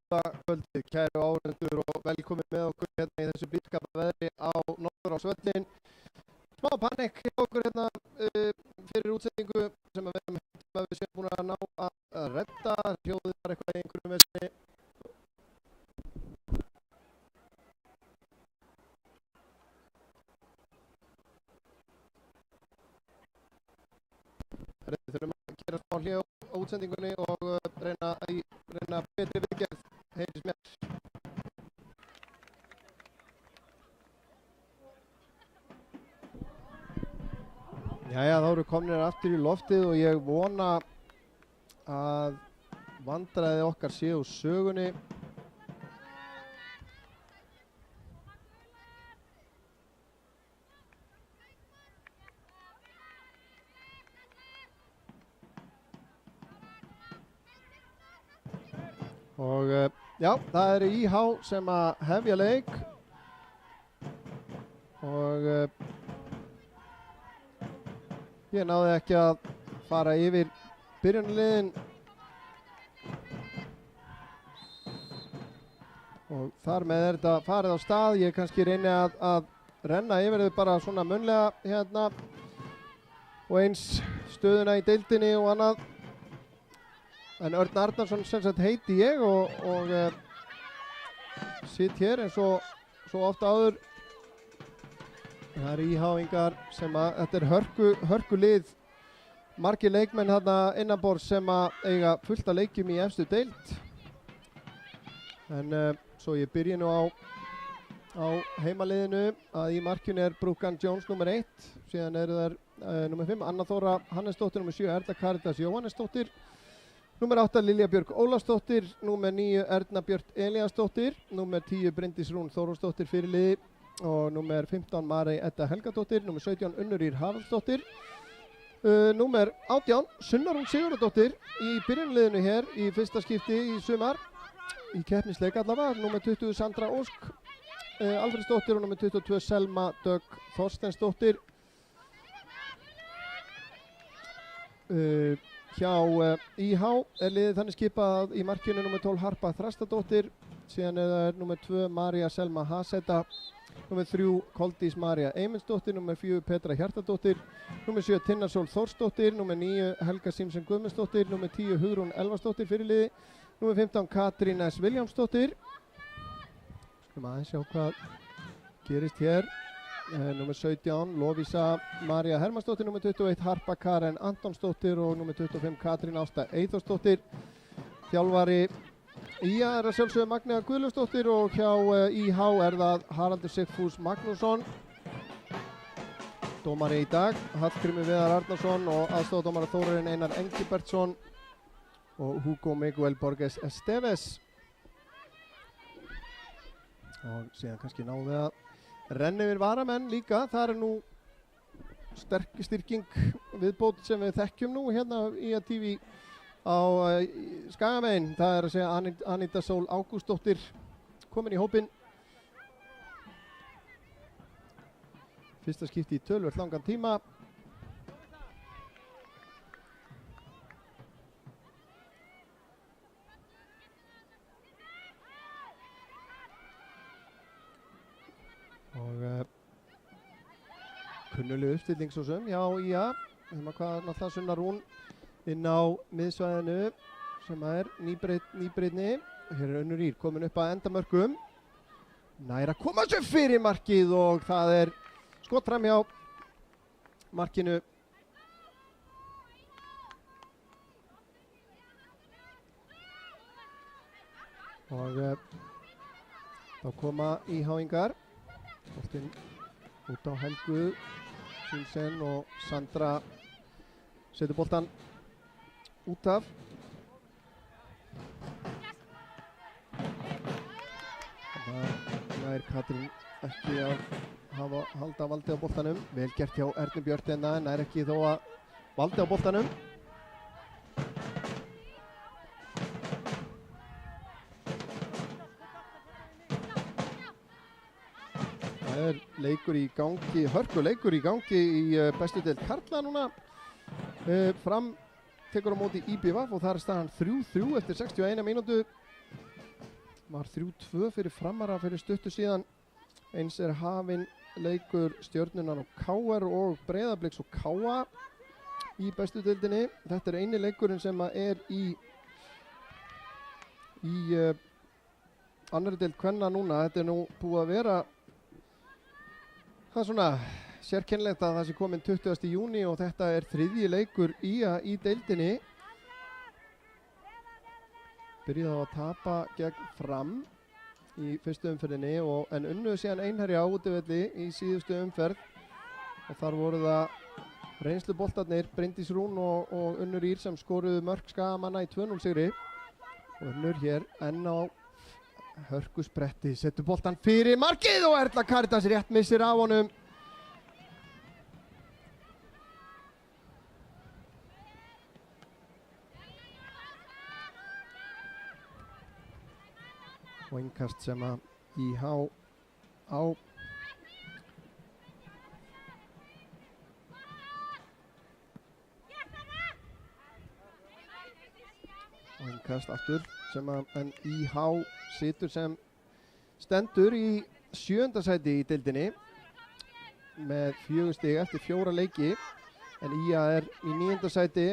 Góða kvöldið, kæru áhorfendur og velkomin með okkur hérna í þessu blíðskapa veðri á Norðurársvöllinn. Smá panikk hjá okkur hérna fyrir útsendingu sem við séum búin að ná að redda. Hljóðið var eitthvað í einhverjum vesni. Við þurfum að gera smá hlé á útsendingunni og reyna betri viðgerð. Heyrðis mér. Jæja, þá eru komnir aftur í loftið og ég vona að vandræði okkar séu úr sögunni. Og já, það eru IH sem að hefja leik og ég náði ekki að fara yfir byrjunarliðin og þar með þetta farið á stað. Ég kannski reyni að renna yfir þau bara svona munnlega hérna og eins stöðuna í deildinni og annað. En Örn Arnarsson sem sagt heiti ég og sitt hér eins og svo oft áður. Það eru íháingar sem að, þetta er hörku lið. Margir leikmenn þarna innanborðs sem að eiga fullt af leikjum í efstu deild. En svo ég byrji nú á heimaliðinu að í markinu er Brookan Jones nummer 1. Síðan eru þær nummer 5 Anna Þóra Hannesdóttir, nummer 7 Erla Karitas Jóhannesdóttir. Númer 8 Lilja Björk Ólafsdóttir, númer 9 Erna Björt Elíasdóttir, númer 10 Bryndís Rún Þórósdóttir fyrirliði og númer 15 Marey Edda Helgadóttir, númer 17 Unnur Ýr Haraldsdóttir, númer 18 Sunna Rún Sigurðardóttir í byrjunarliðinu hér í fyrsta skipti í sumar, í keppnisleik allavega, númer 20 Sandra Ósk Alfreðsdóttir og númer 22 Selma Dögg Þorsteinsdóttir. Hjá IH er liðið þannig skipað að í markinu nummer 12 Harpa Þrastadóttir, síðan er það nummer 2 María Selma Haseta, nummer 3 Koldís María Eymundsdóttir, nummer 4 Petra Hjartardóttir, nummer 7 Tinnarsól Þórsdóttir, nummer 9 Helga Simsen Guðmundsdóttir, nummer 10 Hugrún Elvarsdóttir fyrirliði, nummer 15 Katrín S. Viljámsdóttir. Skulum aðeins sjá hvað gerist hér. Nummer 17 Lovísa María Hermannsdóttir, nummer 21 Harpa Karen Antonsdóttir og nummer 25 Katrín Ásta Eyþórsdóttir. Þjálfari IA er að sjálfsögðu Magnea Guðlaugsdóttir og hjá IH er það Haraldur Sigfús Magnússon. Dómari í dag Hallgrímur Viðar Arnarsson og aðstofadómari Þórarinn Einar Engibertsson og Hugo Miguel Borges Esteves. Og síðan kannski náum við að renni yfir varamenn líka. Það er nú styrking viðbót sem við þekkjum nú hérna í TV á Skagamegin. Það er að segja Anita Sól Ágústsdóttir komin í hópinn. Fyrsta skipti í töluvert langan tíma. Og kunnuleg uppstilling svo sem, já, hérna hvað náttúrulega Sunna Rún inn á miðsvæðinu sem er nýbreytni. Hér er Unnur Ýr komin upp að endamörkum. Nær að koma sér fyrir markið og það er skot fram hjá markinu. Og þá koma íháingar. Boltinn út á Helgu Simsen og Sandra setur boltan út af. Það er Katrín ekki að halda valdi á boltanum. Vel gert hjá Ernu Björt en það er ekki þó að valdi á boltanum. Það er leikur í gangi, hörkuleikur í gangi í bestu deild karla núna. Fram tekur á móti IBVF og þar er staðan 3-3 eftir 61 mínútu. var 3-2 fyrir Framara fyrir stuttu síðan. Eins hafinn leikur Stjörnunar og KR og Breiðabliks og KA í bestu deildinni. Þetta eini leikurinn sem í annarri deild kvenna núna. Þetta nú búið að vera það svona sérkennilegt að það sé komin 20. júní og þetta þriðji leikur í deildinni. Byrjaði á að tapa gegn Fram í fyrstu umferðinni en unnuðu síðan Einherja á útivelli í síðustu umferð og þar voru það reynsluboltarnir Bryndís Rún og Unnur Ír sem skoruðu mörk Skagamanna í 2-0 sigri. Og Unnur hér enn á hörkuspretti, setur boltan fyrir markið og Erla Karitas rétt missir af honum. Og innkast sem IH á. Og innkast aftur sem en IH situr sem stendur í 7. sæti í deildinni með 4 stig eftir 4 leiki en IA í 9. sæti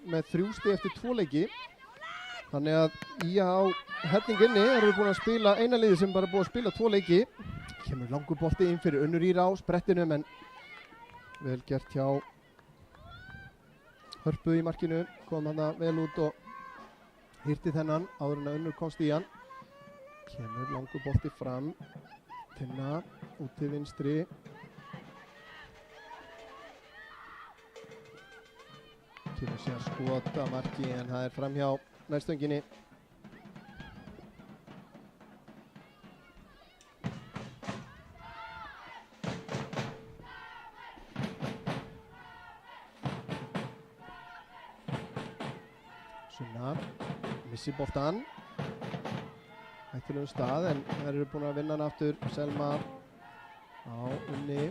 með 3 stig eftir 2 leiki. Þannig að IA á hellinginni eru búin að spila eina liði sem bara búið að spila 2 leiki. Kemur langur bolti inn fyrir Unnur Ír á sprettinum en vel gert hjá Hörpu í markinu. Kom hann vel út og hirti þennan áður en að Unnur komst í hann. Kemur langur bolti fram. Tinna út til vinstri. Kemur sér skota marki en það fram hjá nærstönginni. Sunna missir boltan. Hættulegum stað en þær eru búin að vinna hann aftur. Selma á Unni.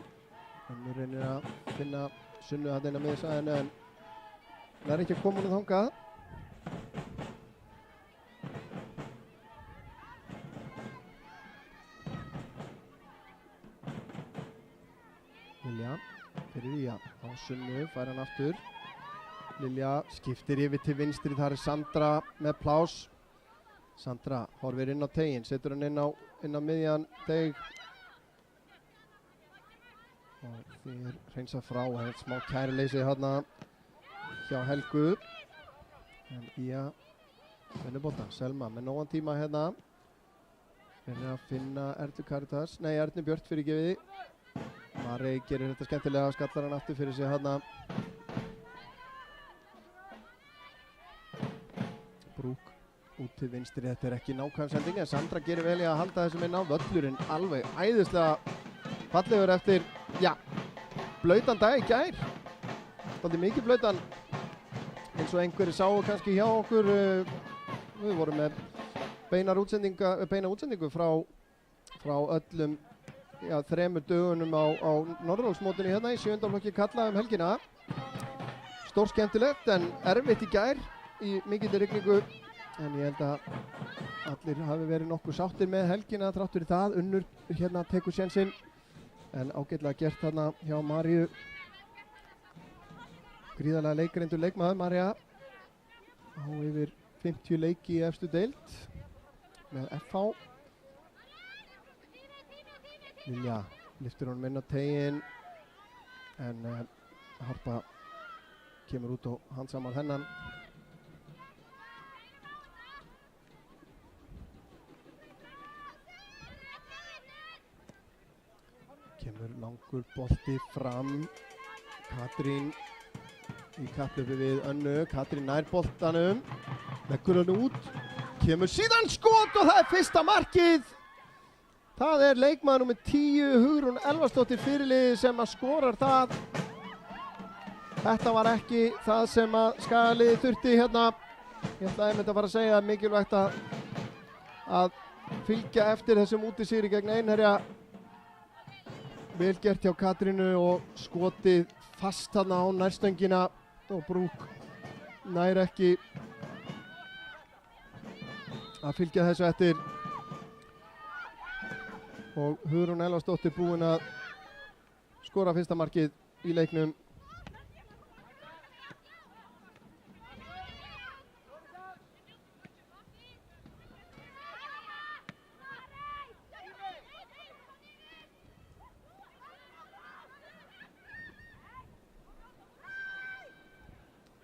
Unnur reynir að finna Sunnu að inn á miðsvæðinu en það ekki að koma hún þangað. Lilja fyrir Ía á Sunnu, fær hann aftur. Lilja skiptir yfir til vinstri, þar Sandra með plás. Sandra horfir inn á teiginn, setur hann inn á miðjan teig. Og þeir hreinsa frá, það smá kæruleysi hérna hjá Helgu. En Ía vinnur boltan, Selma með nógan tíma hérna. Reynir að finna Ernu Björt fyrir gefiði. Marey gerir þetta skemmtilega, skallar hann aftur fyrir sig hérna. Brúk út til vinstri, þetta ekki nákvæm sending en Sandra gerir vel í að halda þessum inn á. Völlurinn alveg æðislega fallegur eftir, blautan dag í gær. Dálítið mikið blautan eins og einhverju sáu kannski hjá okkur. Við vorum með beina útsendingu frá öllum 3 dögunum á Norðurlandsmótinu hérna í 7. flokki karla helgina. Stór skemmtilegt en erfitt í gær í mikilli rigningu en ég held að allir hafi verið nokkuð sáttir með helgina þrátt fyrir það. Unnur hérna tekur sénsinn en ágætlega gert þarna hjá Maríu. Gríðarlega leikreyndur leikmaður María á yfir 50 leiki í efstu deild með FH. Lilja lyftir honum inn á teiginn en Harpa kemur út og handsamar hennan. Kemur langur bolti fram. Katrín í kapphlaupi við Önnu. Katrín nær boltanum. Leggur hann út. Kemur síðan skot og það fyrsta markið. Það leikmaður númer 10, Hugrún Elvarsdóttir fyrirliði sem skorar það. Þetta var ekki það sem Skagaliðið þurfti hérna. Ég ætlaði einmitt að fara að segja að mikilvægt að fylgja eftir þessum útisigri gegn Einherja. Vel gert hjá Katrínu og skotið fast þarna á nærstöngina og Brúk nær ekki að fylgja þessu eftir. og Hugrún Elvarsdóttir búin að skora fyrsta markið í leiknum.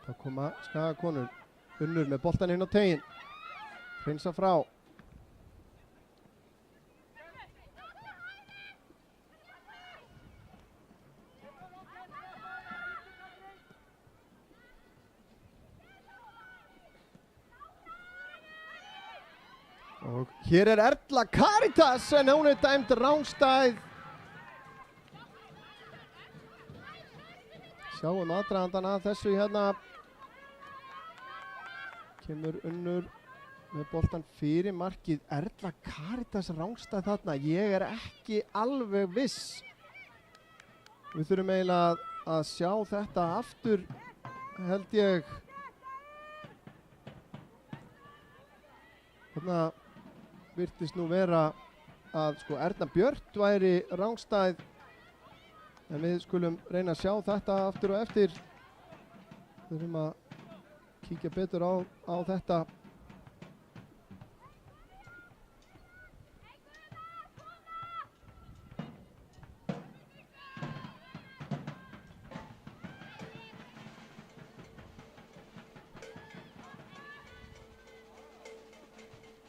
Það koma Skagakonur, Unnur með boltan inn á teiginn, hreinsa frá. Og hér er Erla Karitas en hún er dæmd rangstæð. Sjáum aðdragandan að þessu hérna. Kemur Unnur með boltan fyrir markið. Erla Karitas rangstæð þarna. Ég er ekki alveg viss. Við þurfum eiginlega að sjá þetta aftur, held ég. Þarna virtist nú vera að sko Erna Björt væri rangstæð, en við skulum reyna að sjá þetta aftur og eftir. Við þurfum að kíkja betur á þetta.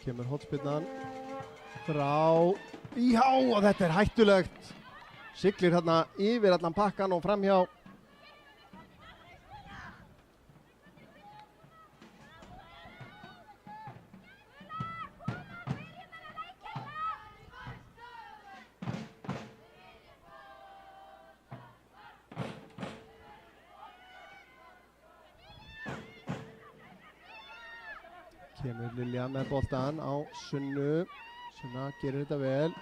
Kemur hornspyrnan frá IH og þetta er hættulegt. Siglir hérna yfir allan pakkan og framhjá. Kemur Lilja með boltan á Sunnu. Sunna gerir þetta vel.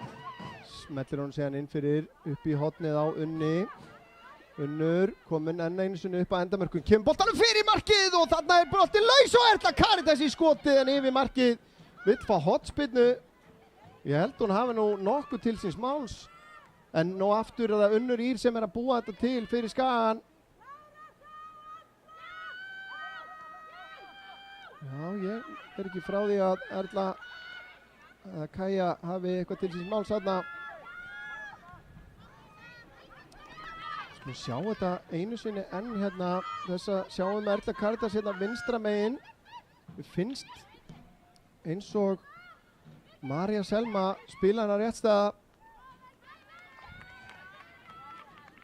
Smellir hún séðan inn fyrir upp í hornið á Unni. Unnur komin enn einu sinni upp að endamörkum. Kemur boltanum fyrir markið og þarna er boltinn laus og Erla Karitas í skotið en yfir markið. Vill fá hornspyrnu. Ég held hún hafi nú nokkuð til síns máls. En nú aftur er það Unnur Ír sem er að búa þetta til fyrir Skagan. Já, ég er ekki frá því að Erla eða Kaja hafi eitthvað til síns máls þarna. Skulum sjá þetta einu sinni enn hérna. Þessa sjáum Erla Karitas hérna vinstra megin. Við finnst eins og María Selma spila hana rétt staða.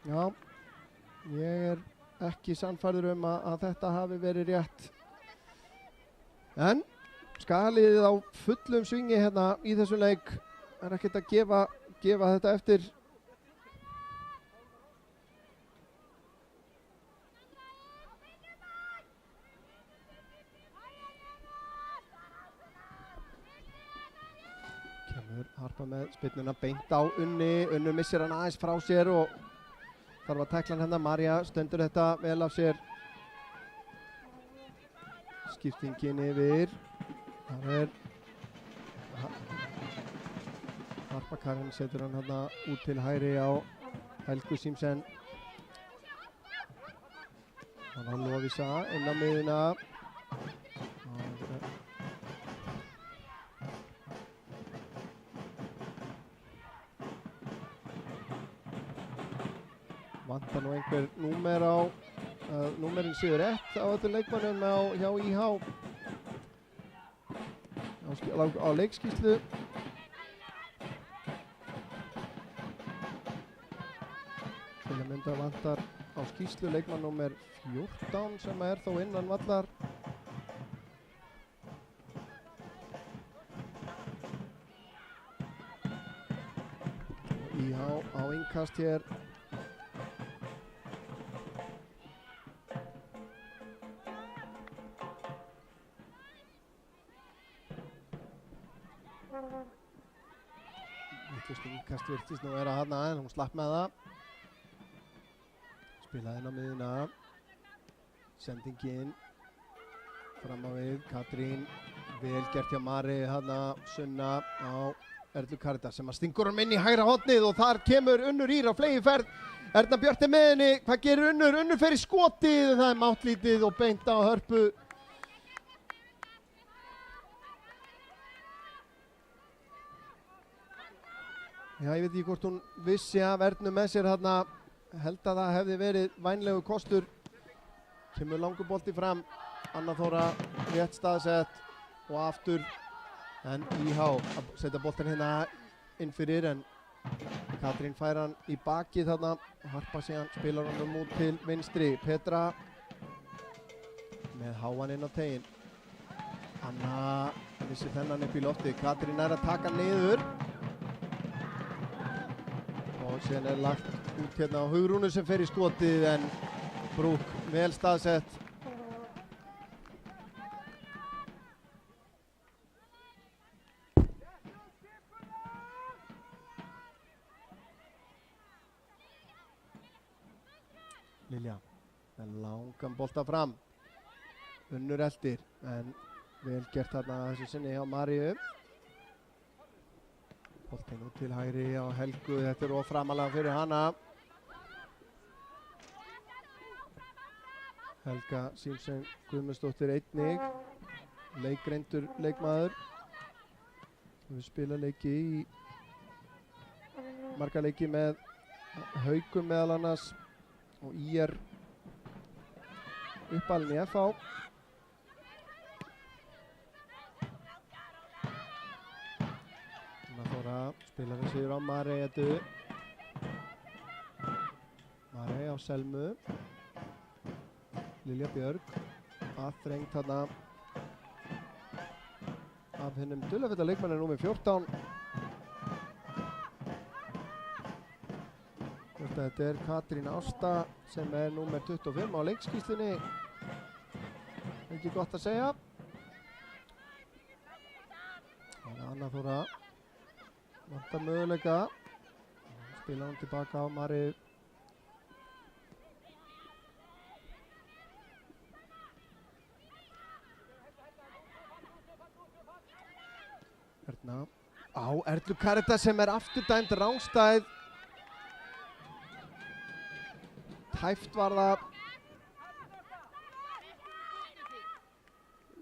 Já, ég er ekki sannfærður að þetta hafi verið rétt. En Skagaliðið á fullum svingi hérna í þessum leik. Er ekkert að gefa þetta eftir. Kemur Harpa með spyrnuna beint á Unni. Unnur missir hann aðeins frá sér og þarf að tækla hann hérna. María stendur þetta vel af sér. Skiptingin yfir. Það er Harpa Karen setur hann hérna út til hægri á Helgu Símsen. Hann á Lovísa inn á miðuna. Vantar nú einhver númer á númerinn séu rétt á öllum leikmannum hjá IH á leikskýrslu. Til að mynda vantar á skýrslu leikmann númer 14 sem er þó innan vallar. IH á innkast hér. Innkast virtist nú vera hana en hún slapp með það. Spilaði inn á miðuna. Sendingin fram á við, Katrín, vel gert hjá Mari, hana Sunna á Erlu Karítas sem að stingur hann inn í hægra hornið og þar kemur Unnur Ýr á fleygiferð. Erna Björt er með henni, hvað gerir Unnur? Unnur fer í skotið, það er máttlítið og beint á Hörpu. Já, ég veit ekki hvort hún vissi af Ernu með sér þarna, held að það hefði verið vænlegu kostur. Kemur langur bolti fram, Anna Þóra rétt staðsett og aftur, en IH að setja boltin hérna inn fyrir, en Katrín fær hann í bakið þarna, Harpa síðan spilar hann út til vinstri, Petra með háan inn á tegin. Anna vissi þennan upp í lofti, Katrín er að taka niður og síðan er lagt út hérna á Hugrúnu sem fer í skotið, en Brúk vel staðsett. Lilja með langan bolta fram, Unnur eldir, en vel gert þarna þessu sinni hjá Maríu. Boltinn út til hægri á Helgu, þetta er framalega fyrir hana. Helga Símsen Guðmundsdóttir einnig, leikreyndur leikmaður. Við spila leiki í marga leiki með Haugum meðal annars og ÍR uppalinn í FH. Anna Þóra spilar við sigur á Mareitu. Marei á Selmu. Lilja Björg aðþrengt þarna af hennum dularfulla leikmanni númer 14. Þetta er Katrín Ásta sem er númer 25 á leikskýrslunni. Ekki gott að segja. Það er Anna Þóra. Vantar möguleika. Spila hún tilbaka á Mari. Erna á Erlu Karítas sem er aftur dæmd rangstæð. Tæft var það.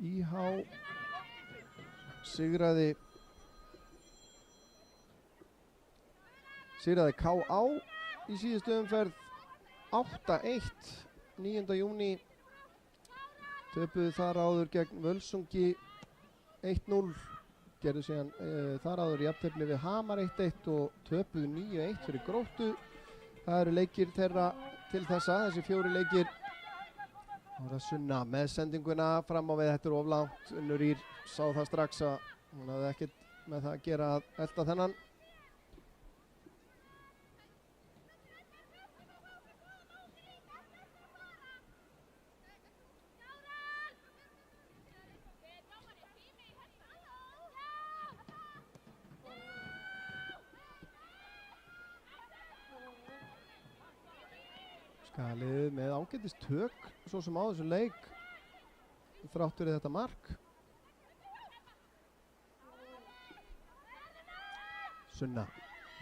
IH sigraði KA í síðustu umferð 8-1 9. júní. Töpuðu þar áður gegn Völsungi 1-0. Gerðu síðan þar áður jafntefli við Hamar 1-1 og töpuðu 9-1 fyrir Gróttu. Það eru leikir þeirra til þessa, þessi 4 leikir. Það er Sunna með sendinguna fram á við, þetta er of langt. Unnur Ýr sá það strax að hún hafði ekkert með það að gera að elta þennan. Skalið með ágætis tök svo sem á þessum leik þrátt fyrir þetta mark. Sunna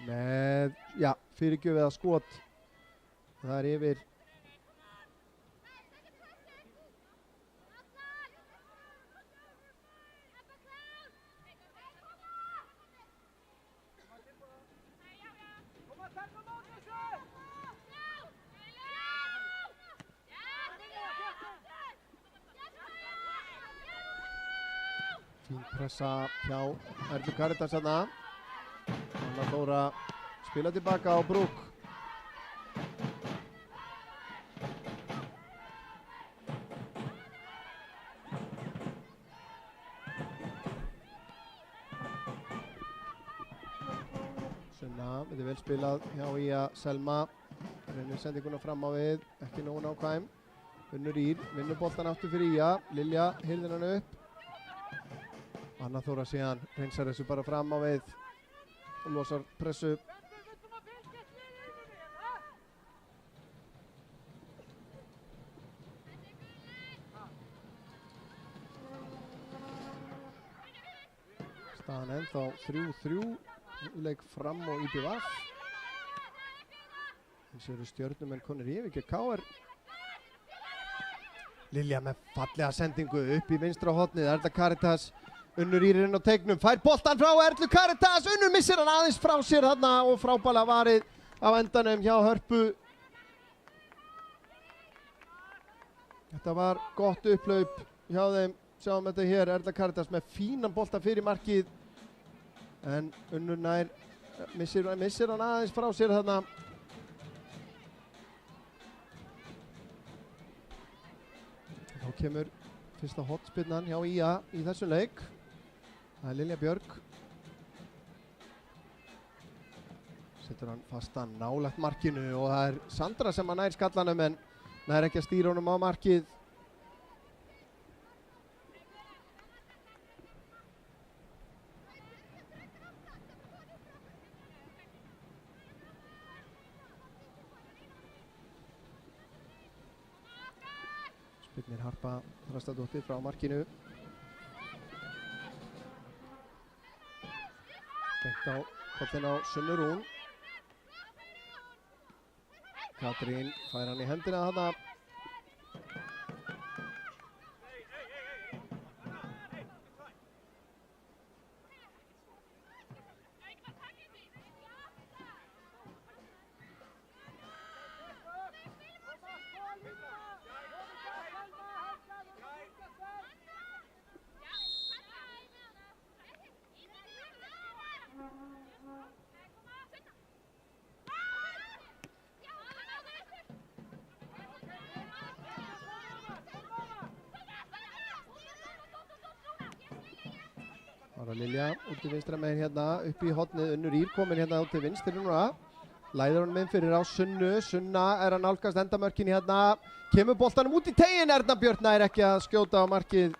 með, já, fyrirgjöfið að skot. Það er yfir. Fín pressa hjá Erlu Karítas þarna. Anna Þóra spila tilbaka á Brúk. Sunna, þetta er vel spilað hjá Ía Selma. Reynir sendinguna fram á við, ekki nógu nákvæm. Unnur Ýr, vinnur boltan aftur fyrir Ía. Lilja hirðir hann upp. Anna Þóra síðan hreinsar þessu bara fram á við og losar pressu. Staðan ennþá 3-3 í leik Fram og IBVF. Eins eru Stjörnumenn konur yfir gegn KR. Lilja með fallega sendingu upp í vinstra hornið. Erla Karitas, Unnur Írir inn á teignum, fær boltan frá Erlu Karitas, Unnur missir hann aðeins frá sér þarna og frábælega varið á endanum hjá Hörpu. Þetta var gott upplaup hjá þeim, sjáum þetta hér, Erla Karitas með fínan bolta fyrir markið en Unnur nær missir hann aðeins frá sér þarna. Þá kemur fyrsta hotspinnan hjá IA í þessum leik. Það er Lilja Björg. Setur hann fastan nálægt markinu og það er Sandra sem nær skallanum en nær ekki að stýra honum á markið. Spyrnir Harpa Þrastardóttir frá markinu. Beint á kollin á Sunnu Rún. Katrín fær hann í hendina þarna. Lilja út í vinstra megin hérna upp í hornið, Unnur Ír komin hérna út til vinstri núna. Læður hann með fyrir á Sunnu, Sunna er að nálgast endamörkin hérna. Kemur boltanum út í tegin, Erna Björn nær ekki að skjóta á markið.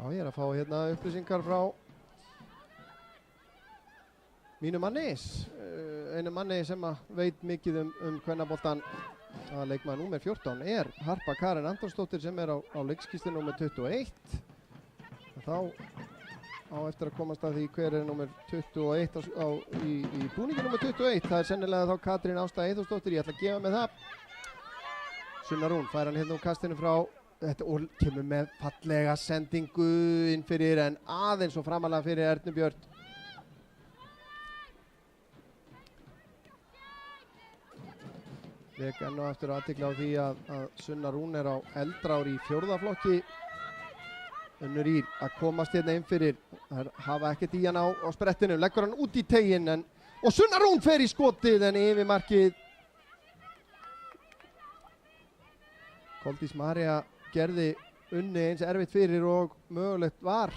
Já, ég er að fá hérna upplýsingar frá mínu manni, einu manni sem veit mikið kvennaboltan. Leikmaður númer 14 er Harpa Karen Antonsdóttir sem er á leikskýrslu númer 21. Þá á eftir að komast að því hver er númer 21 í búningi númer 21. Það er sennilega þá Katrín Ásta Eyþórsdóttir, ég ætla að gefa með það. Sunna Rún fær hann hérna úr kastinu frá þetta og kemur með fallega sendingu inn fyrir en aðeins og framalega fyrir Ernu Björn. Vek enn og aftur athygli á því að Sunna Rún er á eldra ári í 4. flokki. Unnur Ír að komast hérna inn fyrir, þær hafa ekkert í hann á sprettinu, leggur hann út í teginn og Sunna Rún fer í skotið en yfir markið. Koldís María gerði Unni eins erfitt fyrir og mögulegt var.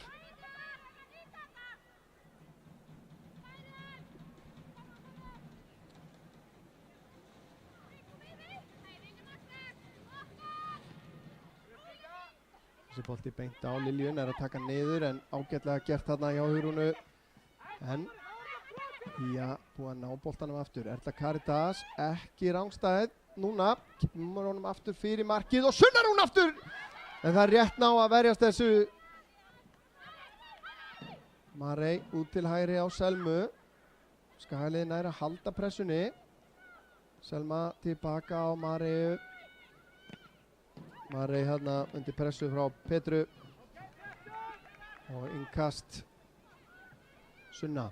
Þessi bolti beint á Liljun er að taka niður en ágætlega gert þarna hjá Hugrúnu. En já, búið að ná boltanum aftur. Erla Karitas ekki rangstæð. Núna kemur honum aftur fyrir markið og Sunna Rún aftur! En það er rétt ná að verjast þessu. Marey út til hægri á Selmu. Skagaliðið nær að halda pressunni. Selma tilbaka á Marey. Marey hérna undir pressu frá Petru. Og innkast Sunna.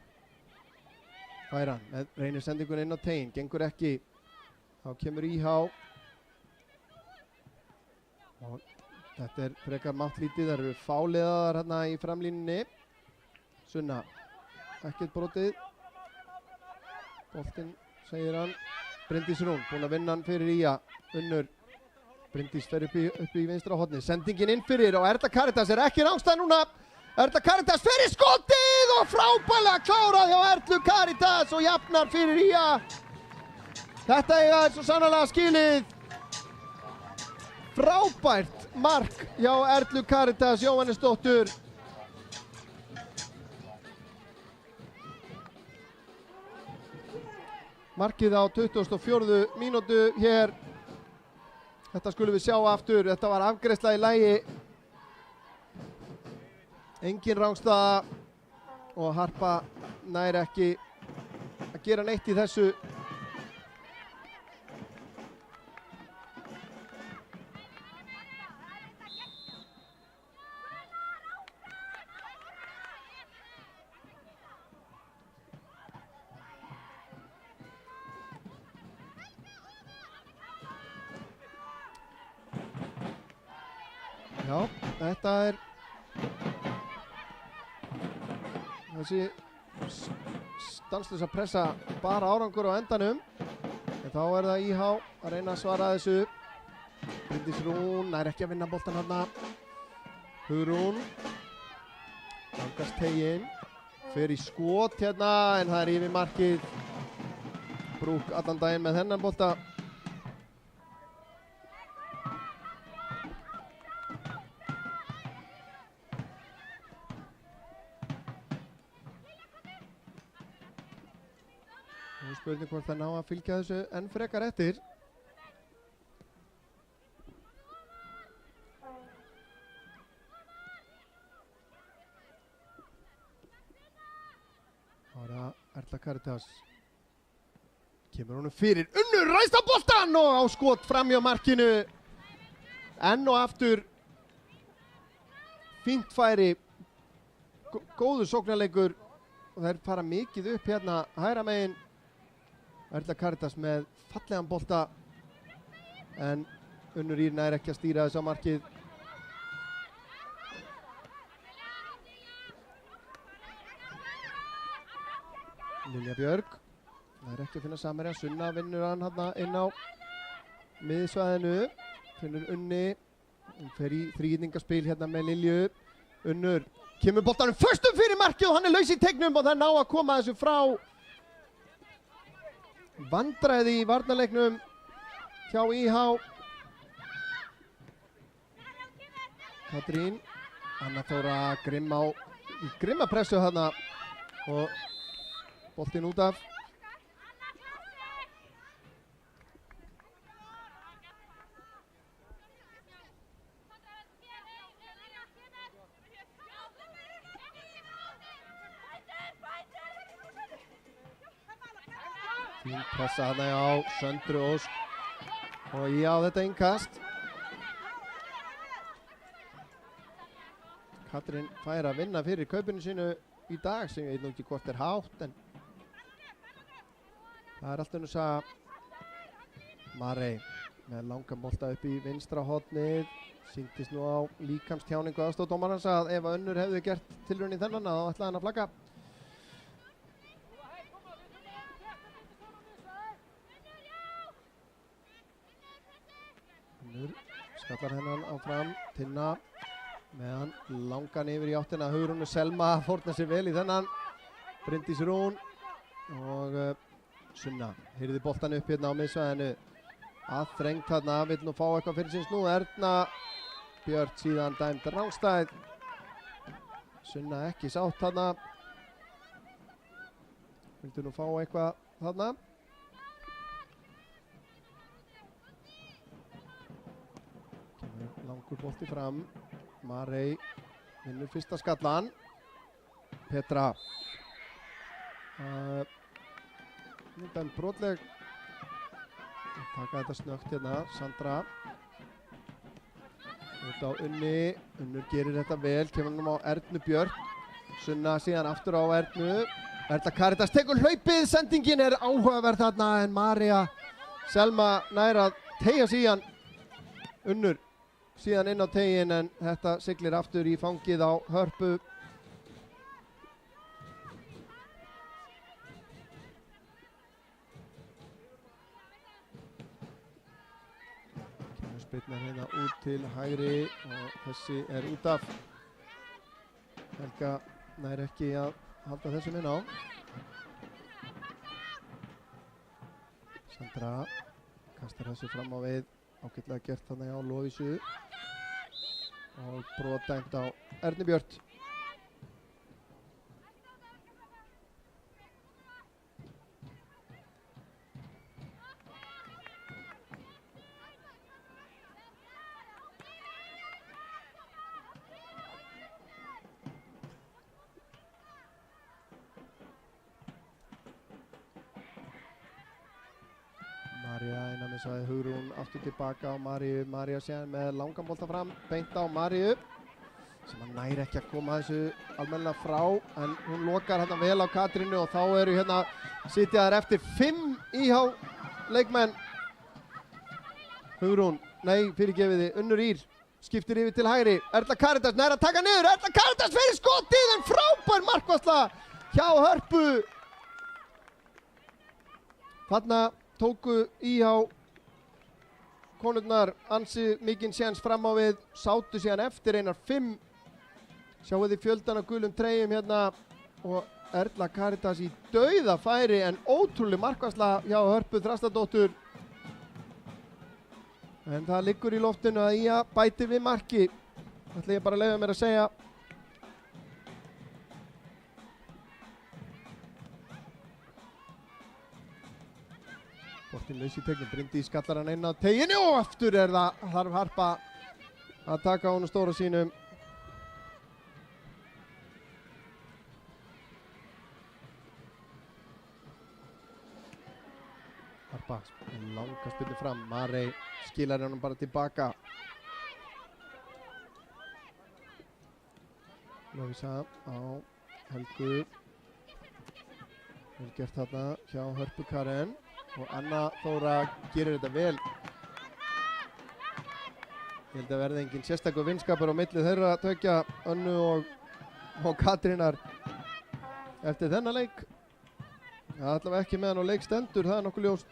Fær hann, reynir sendingun inn á teginn, gengur ekki. Þá kemur IH og þetta er frekar máttlítið, það eru fáliðaðar hérna í framlínunni. Sunna, ekkert brotið. Boltinn, segir hann. Bryndís Rún, búin að vinna hann fyrir IA. Unnur, Bryndís fer upp í vinstra hornið. Sendingin inn fyrir og Erla Karitas er ekki rangstæð núna. Erla Caritas fyrir skotið og frábærlega klárað hjá Erlu Caritas og jafnar fyrir IA. Þetta er svo sannarlega skilið. Frábært mark hjá Erlu Caritas Jóhannesdóttur. Markið á 24. mínútu hér. Þetta skulum við sjá aftur. Þetta var afgreiðsla í lagi. Engin rangstaða og Harpa nær ekki að gera neitt í þessu. Já, þetta er þessi stanslösa pressa bara árangur á endanum. En þá er það IH að reyna að svara þessu. Bryndís Rún nær ekki að vinna boltan þarna. Hugrún nálgast teginn, fer í skot hérna en það er yfir markið. Brúk allan daginn með þennan bolta. Spurning hvort það ná að fylgja þessu enn frekar eftir. Ára Erla Caritas. Kemur honum fyrir. Unnur ræst á boltan og á skot framhjá markinu. Enn og aftur. Fínt færi. Góður sóknarleikur. Og þeir fara mikið upp hérna hægra megin. Erla Caritas með fallegan bolta en Unnur Ýr nær ekki að stýra þess á markið. Lilja Björg nær ekki að finna samherja. Sunna vinnur hann hérna inn á miðsvæðinu. Finnur Unni. Hún fer í þrígningaspil hérna með Lilju. Unnur kemur boltanum föstum fyrir markið og hann er laus í teignum og það ná að koma þessu frá. Vandræði í varnarleiknum hjá IH. Katrín, Anna Þóra grimma pressu þarna og boltinn út af. Fín pressa þarna á Söndru Ósk og í á þetta innkast. Katrín fær að vinna fyrir kaupinu sínu í dag sem ég veit nú ekki hvort er hátt en það er allt önnur saga. Marey með langan bolta upp í vinstra hornið. Sýndist nú á líkamstjáningu aðstoðardómarans að ef Unnur hefði gert tilraun í þennan þá ætlaði hann að flagga. Skallar hennan áfram, Tinna meðan langan yfir í áttina. Hugrúnu Selma fórnar sér vel í þennan. Bryndís Rún og Sunna heyrði boltan upp hérna á miðsvæðinu. Aðþrengt þarna, vill nú fá eitthvað fyrir síns nú. Erna Björk síðan dæmd rangstæð. Sunna ekki sátt þarna. Vildi nú fá eitthvað þarna. Langur bolti fram. Marey vinnur fyrsta skallan. Petra nú dæmd brotleg. Taka þetta snögt hérna. Sandra út á Unni. Unnur gerir þetta vel. Kemur hann á Ernu Björk. Sunna síðan aftur á Ernu. Erla Caritas tekur hlaupið. Sendingin er áhugaverð þarna en María Selma nær að teygja síðan Unnur síðan inn á tegin en þetta siglir aftur í fangið á Hörpu. Kemur spyrnar hérna út til hægri og þessi er út af. Helga nær ekki að halda þessum inn á. Sandra kastar þessu fram á við, ágætlega gert þannig á Lovísu og brot dæmt á Ernu Björt. María innan með svæði, Hugrún aftur tilbaka á Maríu, María séðan með langan bolta fram, beint á Maríu sem hann næri ekki að koma þessu almennilega frá, en hún lokar hérna vel á Katrínu og þá eru hérna sitjaðar eftir 5 IH leikmenn. Hugrún, nei fyrirgefiði, Unnur Ýr skiptir yfir til hægri, Erla Karítas nær að taka niður, Erla Karítas fyrir skotið en frábær markvarsla hjá Hörpu. Þarna tóku IH konurnar ansi mikinn séns fram á við, sátu síðan eftir einar 5. Sjáu þið fjöldan af gulum treyjum hérna og Erla Karítas í dauða færi en ótrúleg markvarsla hjá Hörpu Þrastardóttur. En það liggur í loftinu að IH bætir við marki. Ætla ég bara að leyfa mér að segja. Boltinn laus í tegnum, Bryndís skallar hann inn á teginu og aftur er það þarf Harpa að taka honum stóra sínum. Harpa langa spilnu fram, Marey skilar honum bara tilbaka. Lovísa á Helgu, vel gert þarna hjá Hörpu Karen. Og Anna Þóra gerir þetta vel. Ég held að verði engin sérstakur vinskapur á milli þeirra tveggja, Önnu og Katrínar eftir þennan leik. Það er allavega ekki meðan á leik stendur, það er nokkuð ljóst.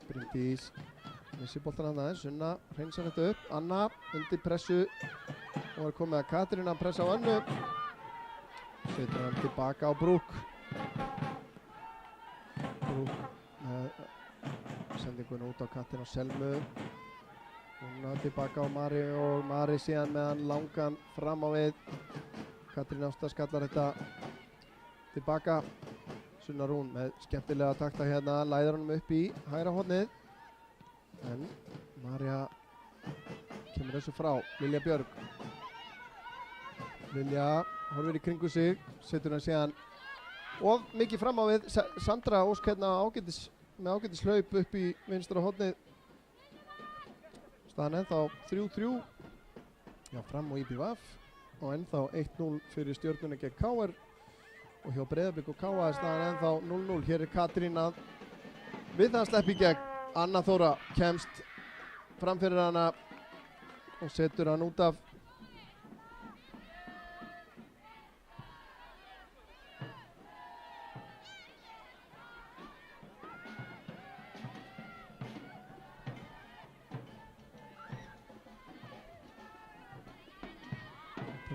Bryndís missir boltan hann aðeins, Sunna hreinsar þetta upp, Anna undir pressu og er komið að Katrín að pressa á Önnu. Setur hann tilbaka á Brúk. Brúk með sendingun út á kantinn á Selmu. Hún tilbaka á Mari og Mari síðan með hann langan fram á við. Katrín Ásta skallar þetta tilbaka. Sunna Rún með skemmtilega takta hérna, læðir honum upp í hægra hornið. En Marja kemur þessu frá, Lilja Björg. Lilja horfir í kringu sig, setur hann síðan of mikið fram á við. Sandra Ósk hérna með ágætis hlaup upp í vinstra hornið. Staðan ennþá 3-3 hjá Fram og IBVF og ennþá 1-0 fyrir Stjörnuna gegn KR og hjá Breiðablik og KA er staðan ennþá 0-0. Hér er Katrín að við það sleppi í gegn. Anna Þóra kemst fram fyrir hana og setur hann út af.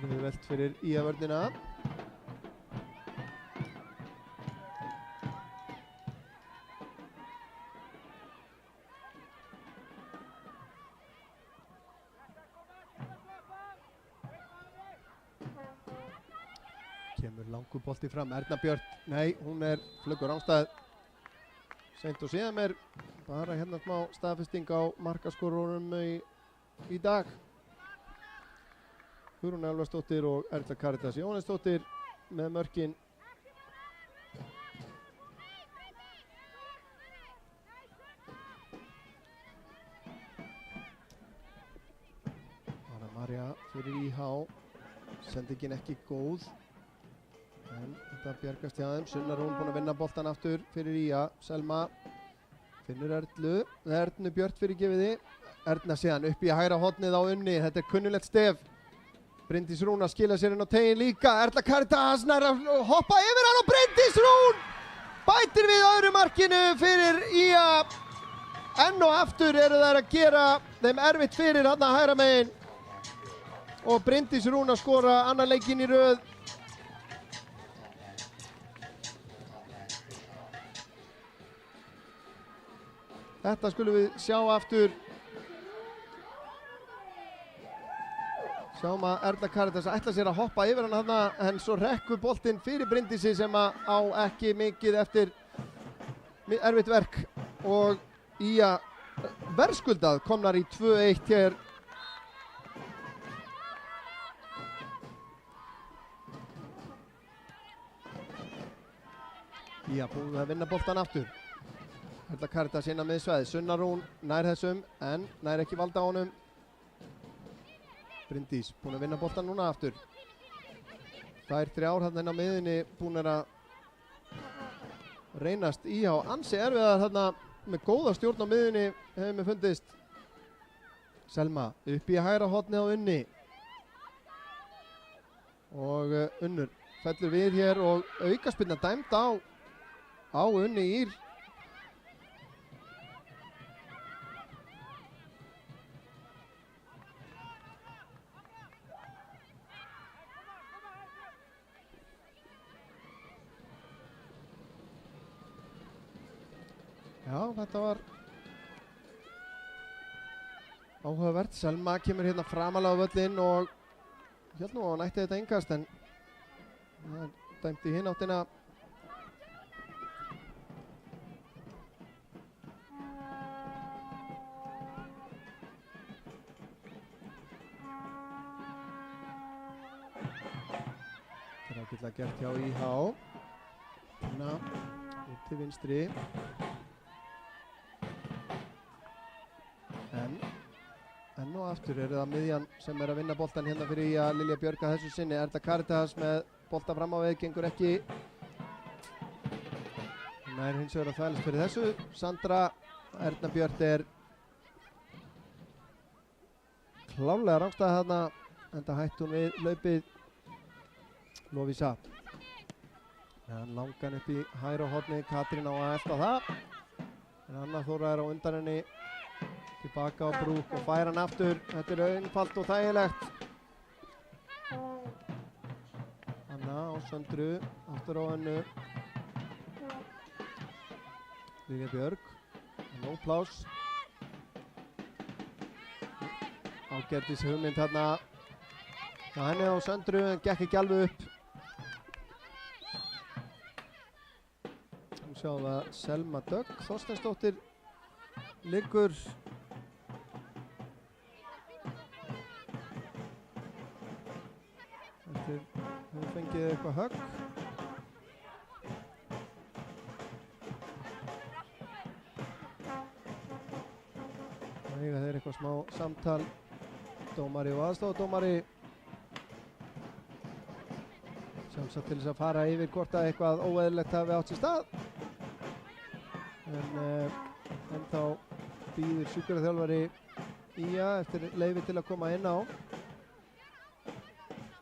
Það er velt fyrir IA-vörnina. Kemur langur bolti fram, Erna Björn, nei, hún er flöggur ástæð. Seint og síðan er bara hérna smá staðfesting á markaskorunum í dag. Hugrún Elvarsdóttir og Erla Karítas Jóhannesdóttir með mörkin. Bara Marja fyrir IH, sendingin ekki góð. En þetta bjargast hjá þeim. Sunna Rún búin að vinna boltan aftur fyrir IA. Selma finnur Ernu Björn fyrir gefiði. Erna síðan upp í hægra hornið á Unni. Þetta er kunnulegt stef. Bryndís Rún að skila sér inn á tegin líka. Erla Karítas nær að hoppa yfir hann og Bryndís Rún bætir við öðru markinu fyrir IA. enn og aftur eru þær að gera þeim erfitt fyrir hann að hægra megin. Og Bryndís Rún að skora annan leikinn í röð. Þetta skulum við sjá aftur. Sjáum að Erla Karítas ætla sér að hoppa yfir hann þarna, en svo rekkur boltinn fyrir Bryndísi sem á ekki mikið eftir erfitt verk. Og Ía verðskuldað komnar í 2-1 hér. Ía búið að vinna boltan aftur. Erla Karítas inn á miðsvæði. Sunna Rún nær þessum en nær ekki valda á honum. Bryndís búin að vinna boltan núna aftur. Það þrjár hann inn á miðinni búin að reynast Ía og ansi erfiðar þarna með góða stjórn á miðinni hefur mér fundist. Selma upp í hægra hornið á Unni. Og Unnur fellur við hér og aukaspyrna dæmd á Unni Ýr. Já, þetta var áhugavert. Selma kemur hérna framalega á völlinn og hérna og hann ætti þetta engast en það dæmt í hinn áttina. Það er ágætlega gert hjá IH. Hérna út til vinstri. Enn og aftur er það miðjan sem er að vinna boltan hérna fyrir Ía. Lilja Björg að þessu sinni. Erla Karítas með bolta fram á við, gengur ekki. Hún er hins vegar að þvælast fyrir þessu. Sandra Erna Björk er klálega rangstæð þarna, enda hætti hún við hlaupið. Lovísa. Hann langan upp í hægra horni. Katrín á að elta það. En Anna Þóra er á undan henni. Tilbaka á Brúk og fær hann aftur. Þetta er einfalt og þægilegt. Anna á Söndru, aftur á Önnu. Lilja Björg, nóg pláss. Ágætis hugmynd þarna. Já, henni á Söndru en gekk ekki alveg upp. Nú sjáum við að Selma Dögg Þorsteinsdóttir liggur. Hún fengið eitthvað högg. Það eiga þeir eitthvað smá samtal. Dómari og aðstofadómari. Sjálfsagt til þess að fara yfir hvort að eitthvað óeðlilegt hafi átt sér stað. En þá býður sjúkraþjálfari Ía eftir leyfi til að koma inn á.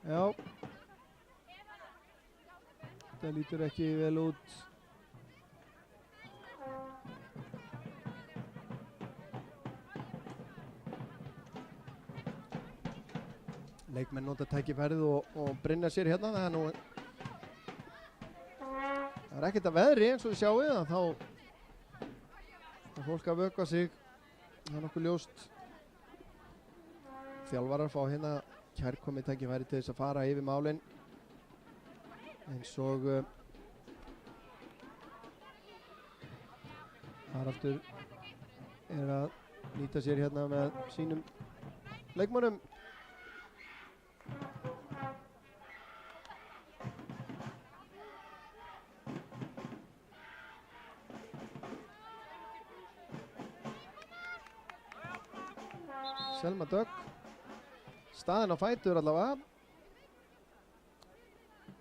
Já. Þetta lítur ekki vel út. Leikmenn nota tækifærið og brinna sér hérna. Það er ekkert að veðri eins og við sjáum það. Þá er fólk að vökva sig. Það er nokkuð ljóst. Þjálfarar fá hérna kærkomið tækifæri til þess að fara yfir málin. Eins og Haraldur er að nýta sér hérna með sínum leikmönnum. Selma Dögg staðin á fætur allavega.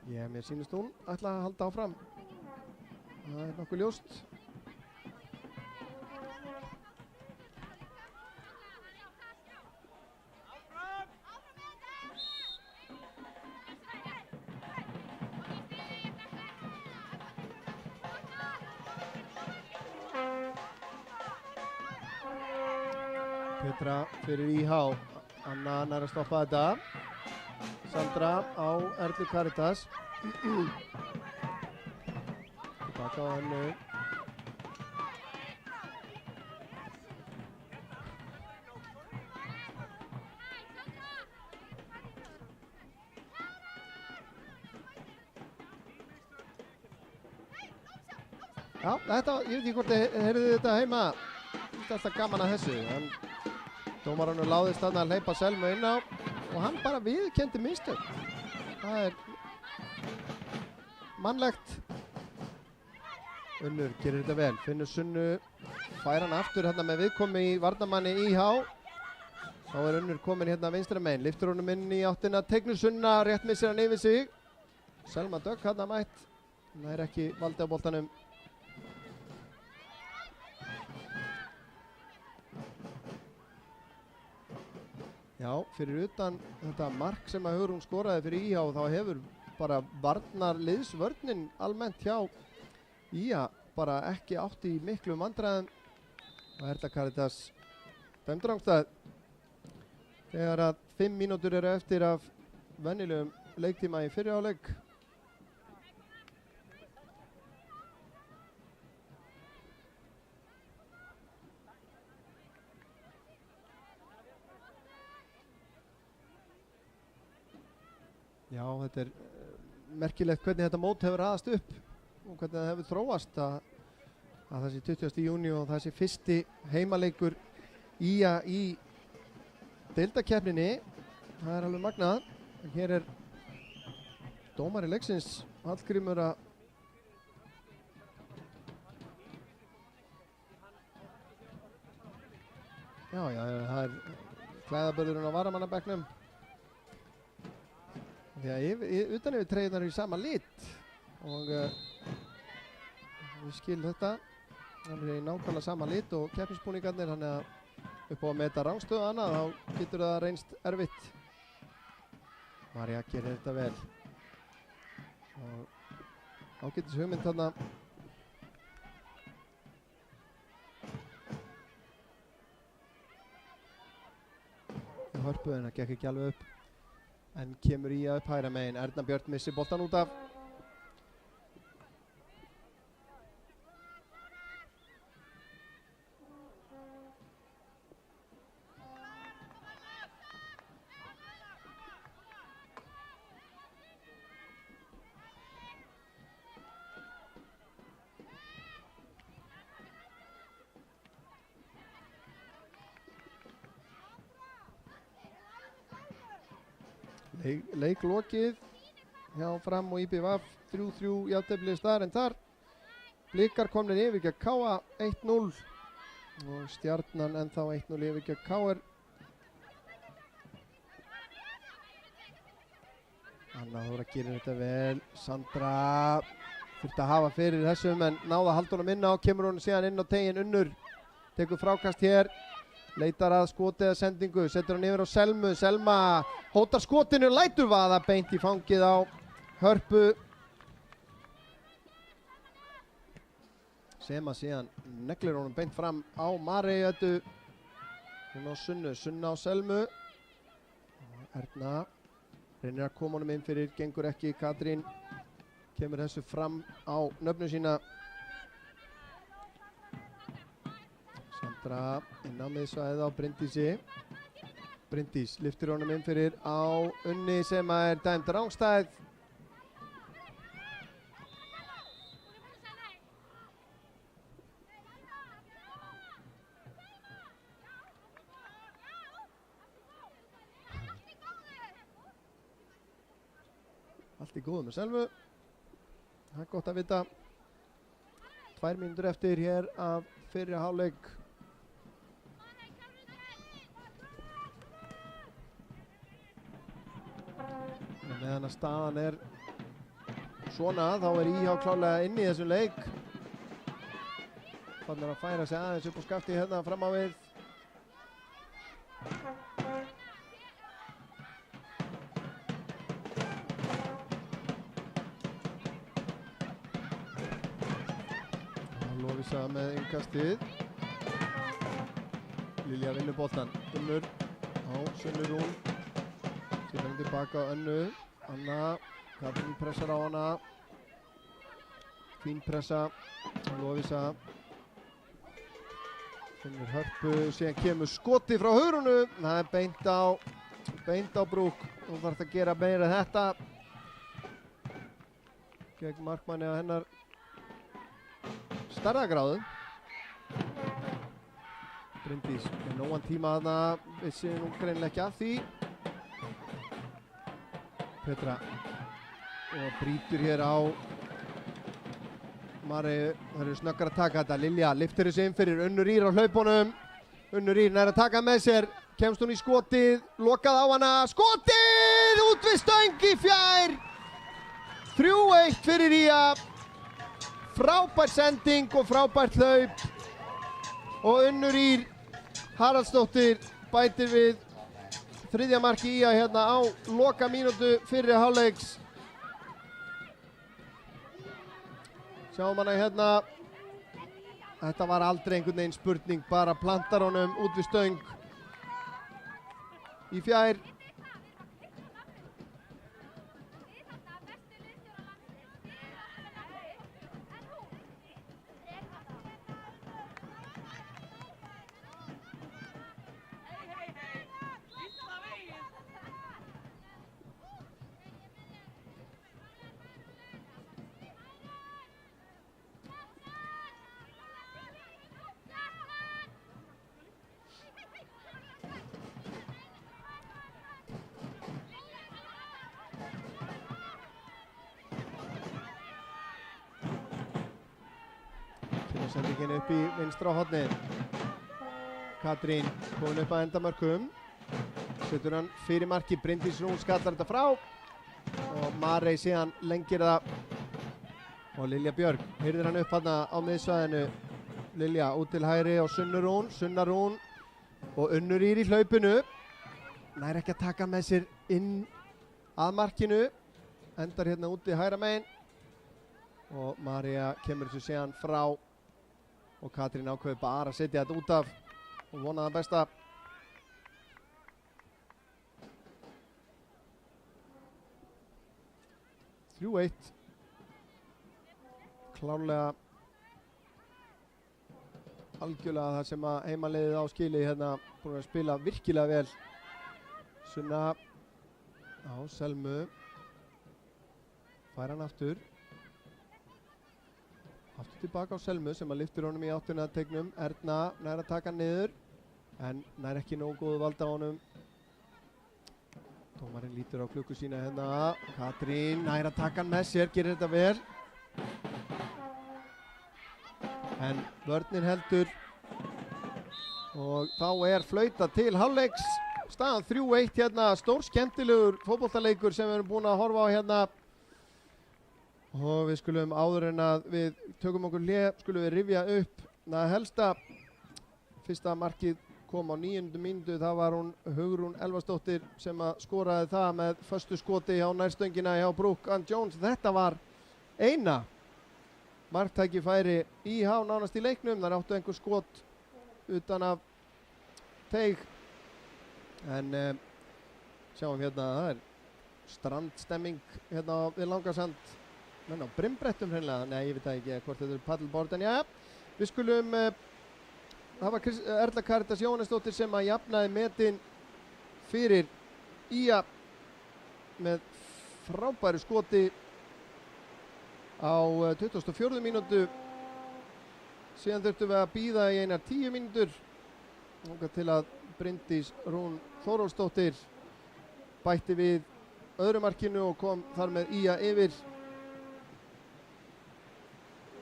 Mér sýnist hún ætla að halda áfram. Það er nokkuð ljóst. Petra fyrir IH. Anna nær að stoppa þetta. Sandra á Erlu Karitas. Tilbaka á hennu. Já, þetta, ég veit ekki hvort þið heyrðu þetta heima. Þetta er alltaf gaman að þessu. En dómaranum láðist þarna að hleypa Selmu inn á og hann bara viðurkenndi mistök. Það er mannlegt. Unnur gerir þetta vel. Finnur Sunnu, fær hann aftur hérna með viðkomi í varnarmanni IH. Þá er Unnur komin hérna vinstra megin. Lyftir honum inn í áttina. Tegnur Sunna, rétt missir hann yfir sig. Selma Dögg hérna mætt. Það er ekki valdi á boltanum. Já, fyrir utan þetta mark sem að Hugrún skoraði fyrir IH þá hefur bara varnarliðsvörnin almennt hjá IH bara ekki átt í miklum vandræðum og Erla Karitas dæmdur rangstæð þegar að 5 mínútur eru eftir af venjulegum leiktíma í fyrri hálfleik. Já, þetta er merkilegt hvernig þetta mót hefur raðast upp og hvernig það hefur þróast að þessi 20. júní og þessi fyrsti heimaleikur IA í deildakeppninni. Það er alveg magnað. En hér er dómari leiksins Hallgrímur að Já, það er klæðaburðurinn á varamannabekknum. Því að utan yfir treyjurnar eru í sama lit og við skil þetta. Það er í nákvæmlega sama lit og keppnisbúningarnir, þannig að upp á að meta rangstöðu annað þá getur það reynst erfitt. Marja gerir þetta vel. Og ágætis hugmynd þarna. Hörpuðina gekk ekki alveg upp. En kemur í að upp hægra megin. Erna Björn missir boltan út af. Leik lokið hjá Fram og IBVF 3-3 jafntefli staðar en þar. Blikar komnir yfir gegn KA 1-0 og Stjarnan ennþá 1-0 yfir gegn KR. Anna Þóra gerir þetta vel. Sandra þurfti að hafa fyrir þessum en náða að halda honum inn á. Kemur hún síðan inn á tegin. Unnur tekur frákast hér. Leitar að skoti eða sendingu, setur hann yfir á Selmu. Selma hótar skotinu, lætur vaða beint í fangið á Hörpu. Sem að síðan neglir honum beint fram á Mareyju. Hún á Sunnu, Sunna á Selmu. Erna reynir að koma honum inn fyrir, gengur ekki. Katrín kemur þessu fram á nöfnu sína. Sandra inn á miðsvæðið á Bryndísi. Bryndís lyftir honum inn fyrir á Unni sem er dæmd rangstæð. Allt í góðu með Selmu. Það er gott að vita. 2 mínútur eftir hér af fyrri hálfleik. Meðan að staðan er svona, þá er IH klárlega inn í þessum leik. Þannig að færa sig aðeins upp á skafti hérna fram á við. Lovísa með innkastið. Lilja vinnur boltan. Unnur á Sunnu Rún. Sér hann tilbaka á Önnu. Anna, Katrín pressar á hana. Fín pressa. Lovísa. Finnur Hörpu, síðan kemur skoti frá Hugrúnu. Það er beint á Brúk. Hún þarf að gera meira þetta. Gegn markmanni á hennar stærðagráðu. Bryndís með nógan tíma þarna, vissi nú greinilega ekki af því. Petra og brýtur hér á Mari, það eru snöggar að taka þetta. Lilja lyftir þessu inn fyrir Unnur Ýr á hlaupunum. Unnur Ýr nær að taka með sér, kemst hún í skotið, lokað á hana, skotið út við stöng í fjær. 3-1 fyrir Ía. Frábær sending og frábært hlaup. Og Unnur Ýr Haraldsdóttir bætir við þriðja marki Ía hérna á loka mínútu fyrri hálfleiks. Sjáum hana hérna. Þetta var aldrei einhvern veginn spurning, bara plantar honum út við stöng í fjær. Sendingin upp í vinstra hornið. Katrín komin upp að endamörkum. Setur hann fyrir marki, Bryndís Rún skallar þetta frá. Og Marey síðan lengir það. Og Lilja Björg hirðir hann upp hann á miðsvæðinu. Lilja út til hægri og Sunna Rún. Sunna Rún og Unnur Ýr í hlaupinu. Nær ekki að taka með sér inn að markinu. Endar hérna úti hægra megin. Og María kemur þessu síðan frá. Og Katrín ákveður bara að setja þetta út af og vona það besta. (3-1). Klárlega algjörlega það sem að heimaliðið á skili hérna, búin að spila virkilega vel. Sunna á Selmu. Fær hann aftur. Aftur tilbaka á Selmu sem að lyftir honum í áttina að tegnum. Erna nær að taka niður en nær ekki nógu góðu valda á honum. Dómarinn lítur á klukku sína hérna. Katrín nær að taka hann með sér, gerir þetta vel. En vörnin heldur og þá er flautað til hálfleiks. Staðan 3-1 hérna, stór skemmtilegur fótboltaleikur sem við erum búin að horfa á hérna. Og við skulum áður en að við tökum okkur hlé, skulum við rifja upp það helsta. Fyrsta markið kom á 9. mínútu, það var hún Hugrún Elvarsdóttir sem að skoraði það með föstu skoti hjá nærstöngina hjá Brooke Ann Jones. Þetta var eina marktækifæri IH nánast í leiknum. Það áttu einhver skot utan af teig. En sjáum hérna, það er strandstemming hérna við Langasand. Menn á brimbrettum hreinlega, nei ég veit ekki hvort þetta er paddleboard, en já, við skulum það var Erla Karitas Jóhannesdóttir sem að jafnaði metin fyrir Ía með frábæru skoti á 24. mínútu. Síðan þurftum við að bíða í einar 10 mínútur þangað til að Bryndís Rún Þórólfsdóttir bætti við öðru markinu og kom þar með Ía yfir.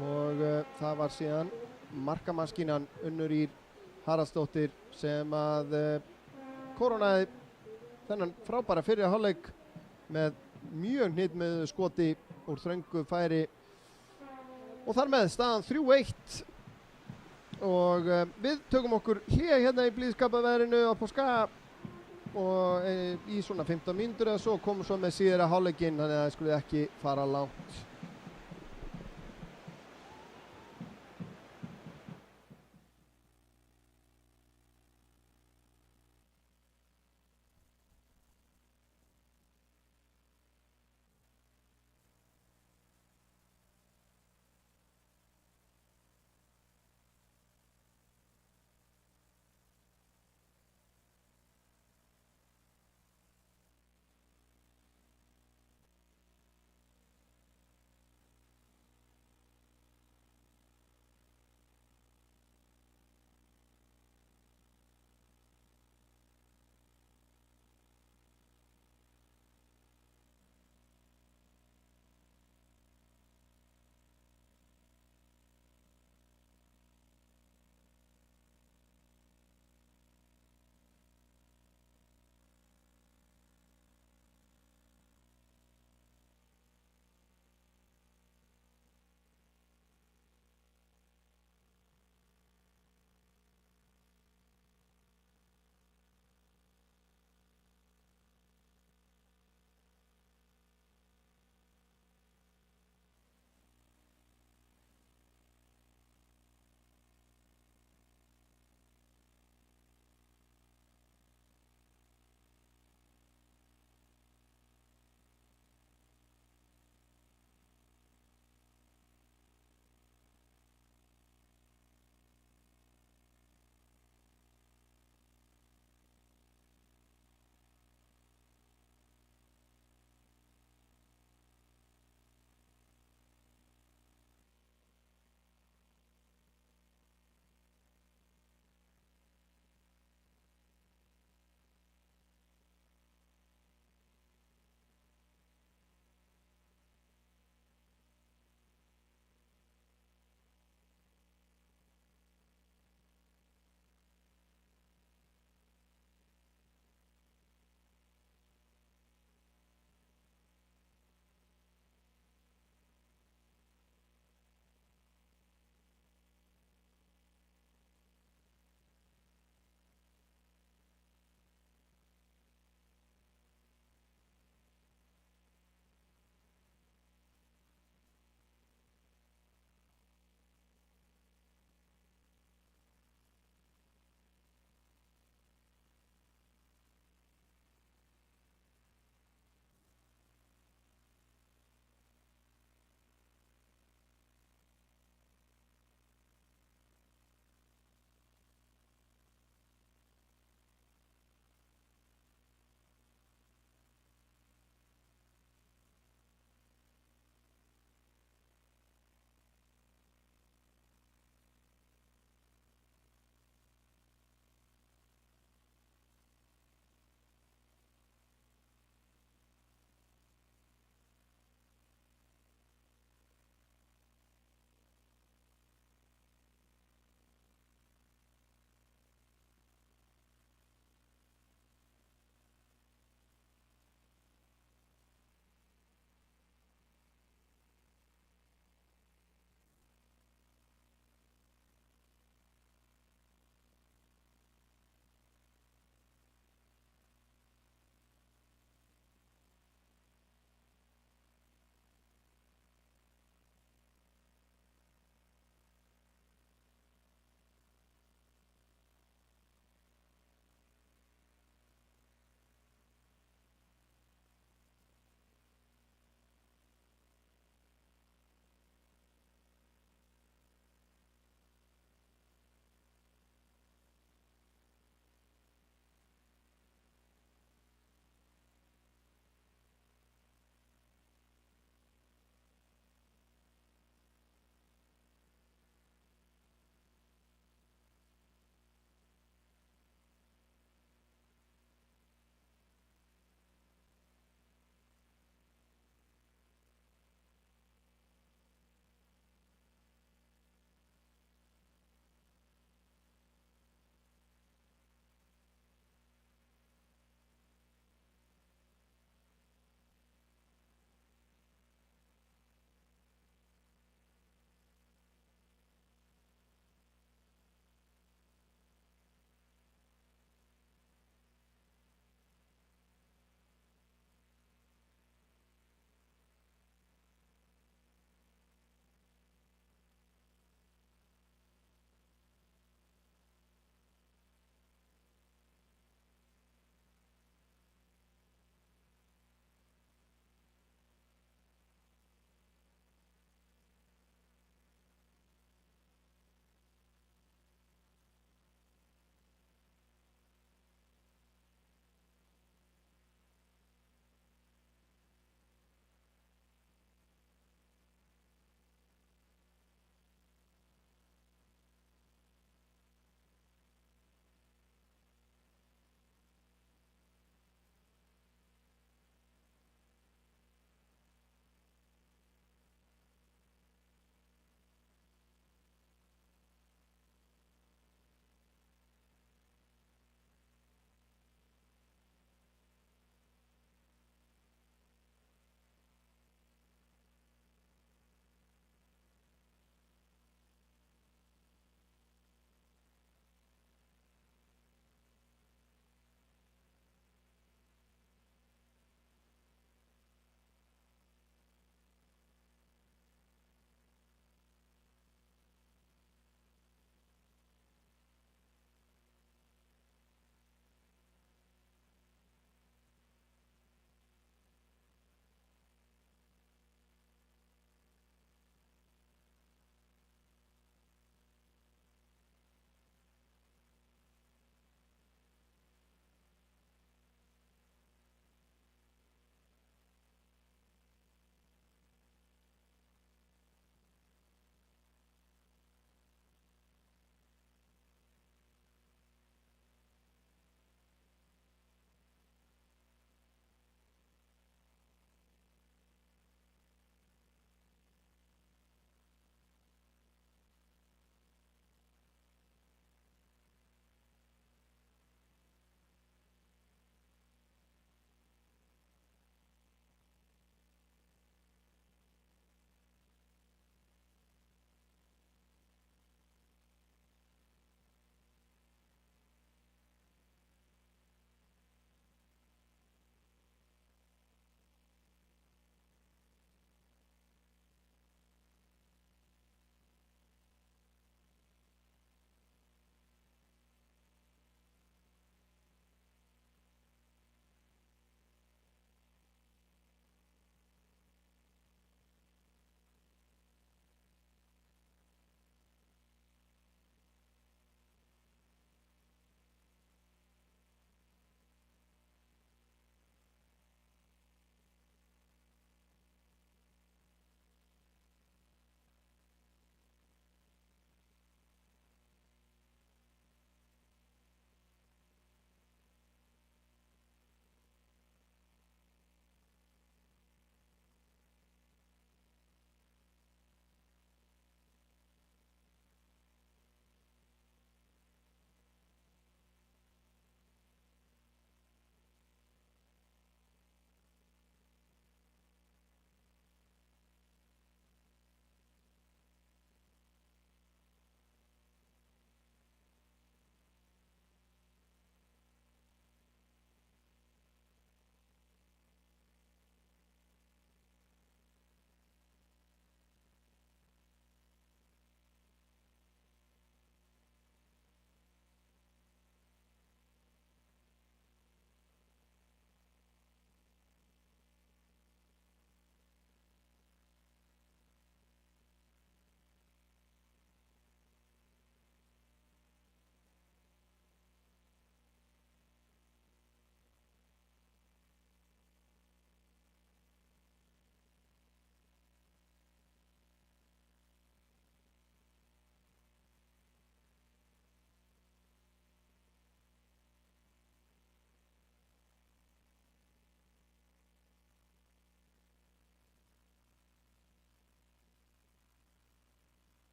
Og það var síðan markamaskínan Unnur Ýr Haraldsdóttir sem að koronaði þennan frábæra fyrri hálfleik með mjög hnitmiðuðu skoti úr þröngu færi. Og þar með staðan 3-1. Og við tökum okkur hlé hérna í blíðskaparveðrinu á Páskaga og í svona 15 mínútur eða svo komum svo með síðara hálfleikinn, þannig að það skulle ekki fara langt.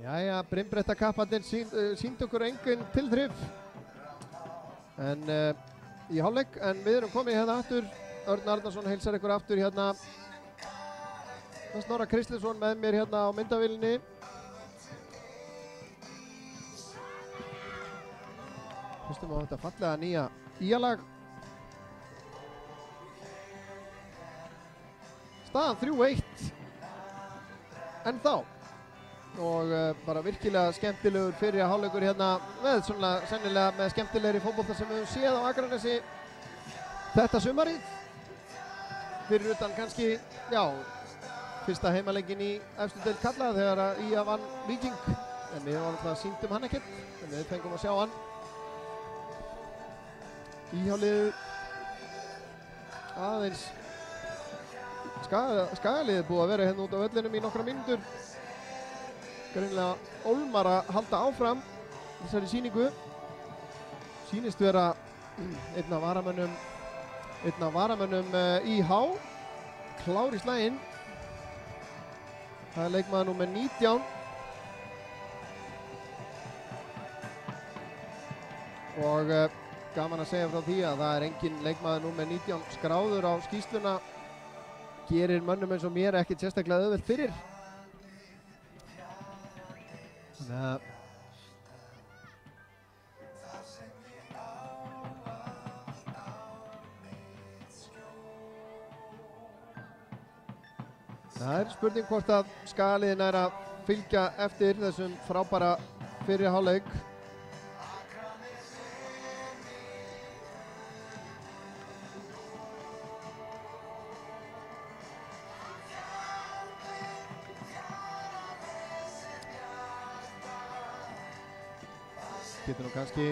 Jæja, brimbrettakapparnir sýnd okkur engin tilþrif en í hálfleik, en við erum komið hérna aftur. Örn Arnarsson heilsar ykkur aftur hérna. Snorra Kristlinsson með mér hérna á myndavélinni. Hlustum á þetta fallega nýja ÍA-lag. Staðan 3-1 ennþá og bara virkilega skemmtilegur fyrir hálfleikur hérna með svona sennilega með skemmtilegri fótbolta sem við höfum séð á Akranesi þetta sumarið. Fyrir utan kannski, já, fyrsta heimaleikin í efstu deild karla þegar að ÍA vann Víking, en við varum alltaf sýndum hann ekkert, en við fengum að sjá hann. ÍA-liðið aðeins skagaliðið búið að vera hérna út á völlinum í nokkra mínútur. Greinilega ólmar að halda áfram þessari sýningu. Sýnist vera einn af varamönnum IH klár í slaginn. Það er leikmaður númer 19 og gaman að segja frá því að það er engin leikmaður númer 19 skráður á skýrsluna. Gerir mönnum eins og mér ekkert sérstaklega auðvelt fyrir. Þannig að það er spurning hvort að skagaliðin er að fylgja eftir þessum frábæra fyrri hálfleik. Getur nú kannski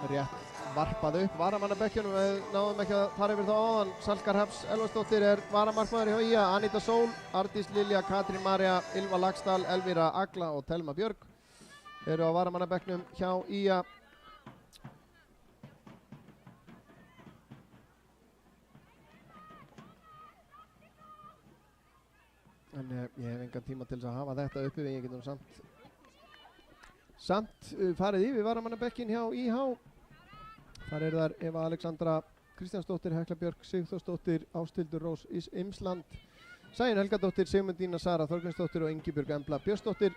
rétt varpað upp varamannabekkjunum, við náðum ekki að fara yfir þá áðan. Salkar Hrafns Elvarsdóttir er varamarkmaður hjá ÍA, Anita Sól, Ardís Lilja, Katrín María, Ylva Laxdal, Elvíra Agla og Telma Björg eru á varamannabekknum hjá ÍA. En ég hef engan tíma til þess að hafa þetta uppi, við getum samt farið yfir varamannabekkin hjá IH. Þar eru þar Eva Alexandra Kristjánsdóttir, Hekla Björk Sigþórsdóttir, Ásthildur Rós Imsland, Sæunn Helgadóttir, Sigmundína Sara Þorgrímsdóttir og Ingibjörg Embla Björnsdóttir.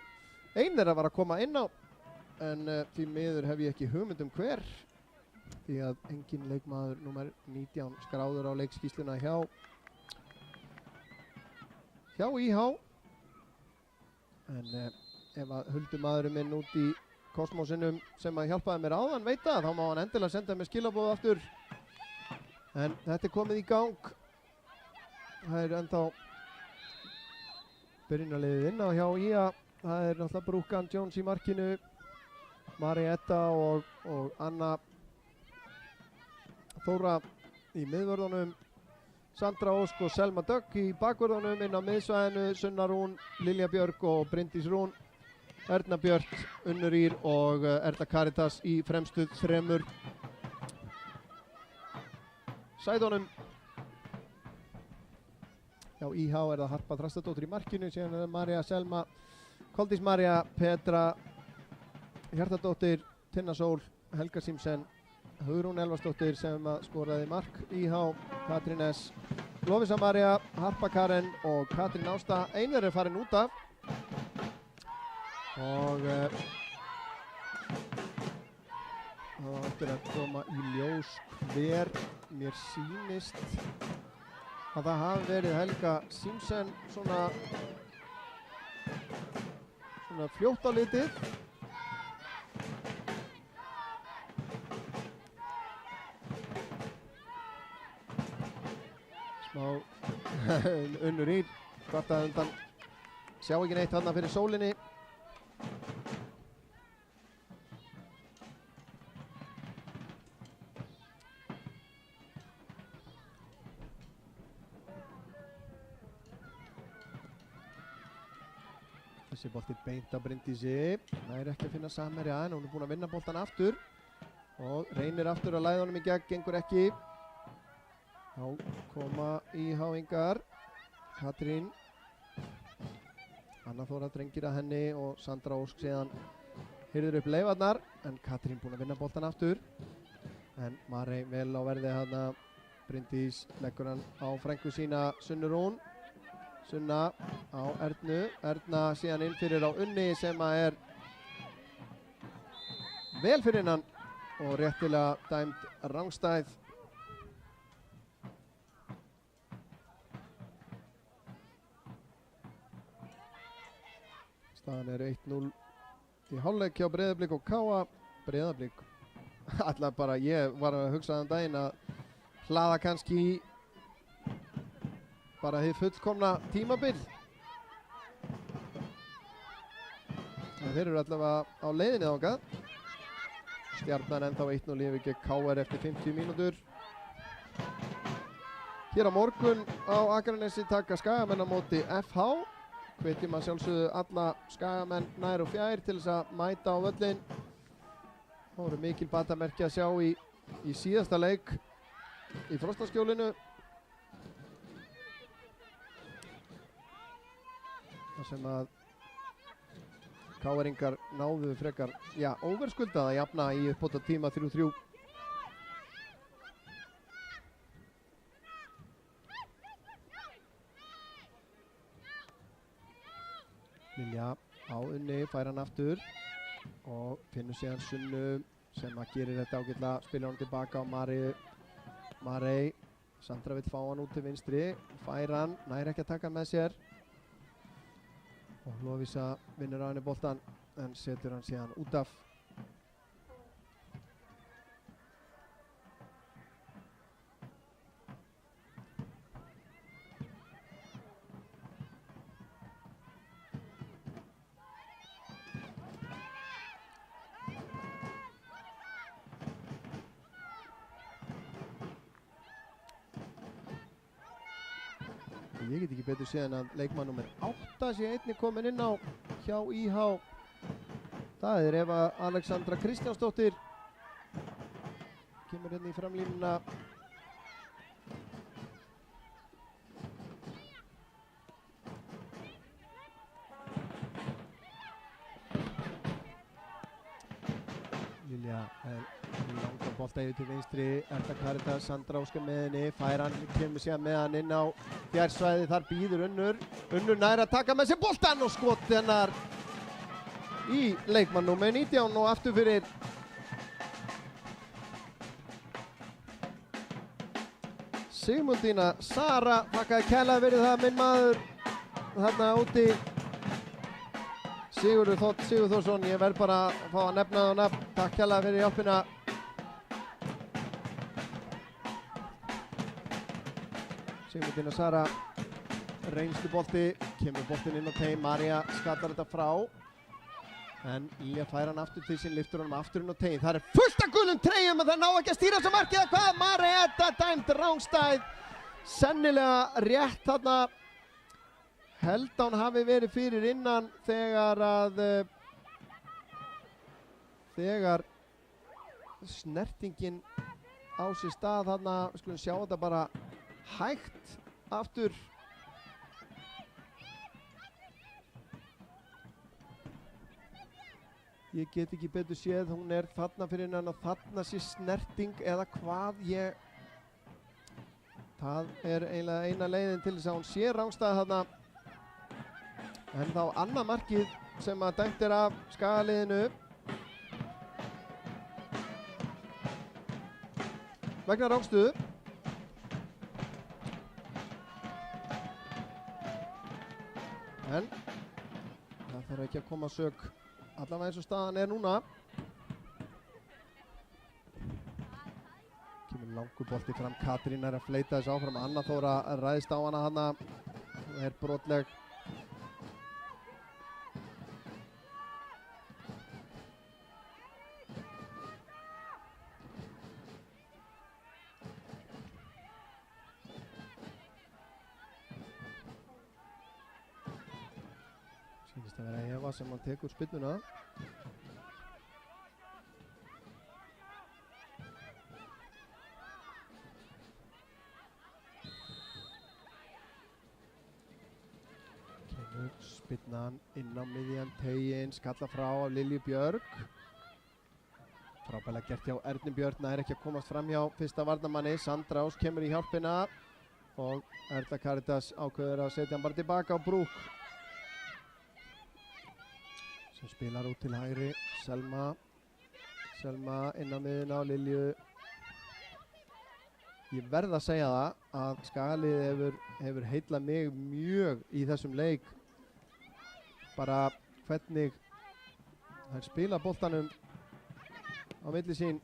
Ein þeirra var að koma inn á, en því miður hef ég ekki hugmynd um hver, því að engin leikmaður númer 19 skráður á leikskýrsluna hjá IH. En ef að huldumaðurinn minn út í kosmosinum sem að hjálpaði mér áðan veit það, þá má hann endilega senda mér skilaboð aftur. En þetta er komið í gang. Það er ennþá byrjunarliðið inn á hjá ÍA. Það er náttúrulega Brúkan Jones í markinu, Marietta og Anna Þóra í miðvörðunum, Sandra Ósk og Selma Dögg í bakvörðunum. Inn á miðsvæðinu Sunna Rún, Lilja Björg og Bryndís Rún, Erna Björt, Unnur Ír og Erla Karitas í fremstu þremur sæðunum. Já, IH er það Harpa Þrastardóttir í markinu, síðan er það María Selma, Koldís María, Petra Hjartardóttir, Tinna Sól, Helga Simsen, Hugrún Elvarsdóttir sem skoraði mark IH, Katrín S, Lovísa María, Harpa Karen og Katrín Ásta. Einar er farin út af og það var eftir að koma í ljós hver. Mér sýnist að það hafi verið Helga Simsen svona fljótt á litið. Smá Unnur Ír kvartaði undan, sjá ekki neitt þarna fyrir sólinni. Þessi bolti beint á Bryndísi, það er ekki að finna samherja en hún er búin að vinna boltan aftur og reynir aftur að læða honum í gegn, gengur ekki. Þá koma IH-ingar, Katrín, Anna Þóra drengir að henni og Sandra Ósk síðan hirðir upp leifarnar, en Katrín búin að vinna boltan aftur. En Marey vel á verði þarna, Bryndís leggur hann á frænku sína Sunnu Rún. Sunna á Ernu, Erna síðan inn fyrir á Unni sem að vel fyrir innan og réttilega dæmd rangstæð. Staðan 1-0 í hálfleik hjá Breiðablik og KA. Breiðablik alltaf bara, ég var að hugsa þann daginn að hlaða kannski í bara hið fullkomna tímabil. En þeir eru allavega á leiðinni þangað. Stjarnan ennþá 1-0 yfir gegn KR eftir 50 mínútur. Hér á morgun á Akranesi taka Skagamenn á móti FH. Hvetjum að sjálfsögðu alla Skagamenn nær og fjær til þess að mæta á völlinn. Það voru mikil batamerki að sjá í síðasta leik í Frostaskjólinu. þar sem að KR-ingar náðu frekar, já, óverskuldað að jafna í uppbóta tíma 3-3. Lilja á Unni, fær hann aftur og finnur síðan Sunnu sem að gerir þetta ágætlega, spilar hann tilbaka á Marey. Sandra vill fá hann út til vinstri, fær hann, nær ekki að taka með sér og Lovísa vinnur á henni boltan en setur hann síðan út af. Ég get ekki betur séð en að leikmann nummer 8 sé einnig komin inn á hjá IH. Það er Eva Alexandra Kristjánsdóttir. Kemur hérna í framlínuna. Lilja langan bolta yfir til vinstri, Erla Karitas, Sandra Óskar með henni, fær hann, kemur síðan með hann inn á fjársvæði, þar býður Unnur nær að taka með sér boltan og skot hennar í leikmann númer 19 og aftur fyrir Sigmundína Sara. Þakkaði kærlega fyrir það, minn maður þarna úti. Sigurður Þótt Sigurþórsson, ég verð bara að fá að nefna það á nafn. Takk kærlega fyrir hjálpina. Sigmundína Sara, reynslu bolti, kemur boltinn inn á teig, María skattar þetta frá. En Lilja fær hann aftur til sín, lyftur hann aftur inn á teig. Það er fullt af gulum treyjum en það ná ekki að stýra svo markið eða hvað? Marietta dæmt rangstæð. Sennilega rétt þarna. Held að hún hafi verið fyrir innan þegar snertingin á sér stað þarna. Við skulum sjá þetta bara hægt aftur. Ég get ekki betur séð, hún er þarna fyrir innan og þarna sé snerting eða hvað það er eiginlega eina leiðin til þess að hún sé rangstæð þarna. En þá annað markið sem að dæmt er af Skagaliðinu vegna rangstuðu. En það þarf ekki að koma sök allavega eins og staðan er núna. Kemur langur bolti fram, Katrín er að fleita þessu áfram, Anna Þóra ræðist á hana hana, er brotleg. Sýnist að vera Eva sem hann tekur spyrnuna. Kemur Spyrnan inn á miðjan teiginn, skalla frá af Lilju Björg. Frábælega gert hjá Ernu Björn, nær ekki að komast fram hjá fyrsta varnarmanni. Sandra Ás kemur í hjálpina og Erla Karitas ákveður að setja hann bara tilbaka á Brúk. Sem spilar út til hægri, Selma inn á miðjuna á Lilju. Ég verð að segja það að Skagalið hefur heillað mig mjög í þessum leik. Bara hvernig þær spila boltanum á milli sín.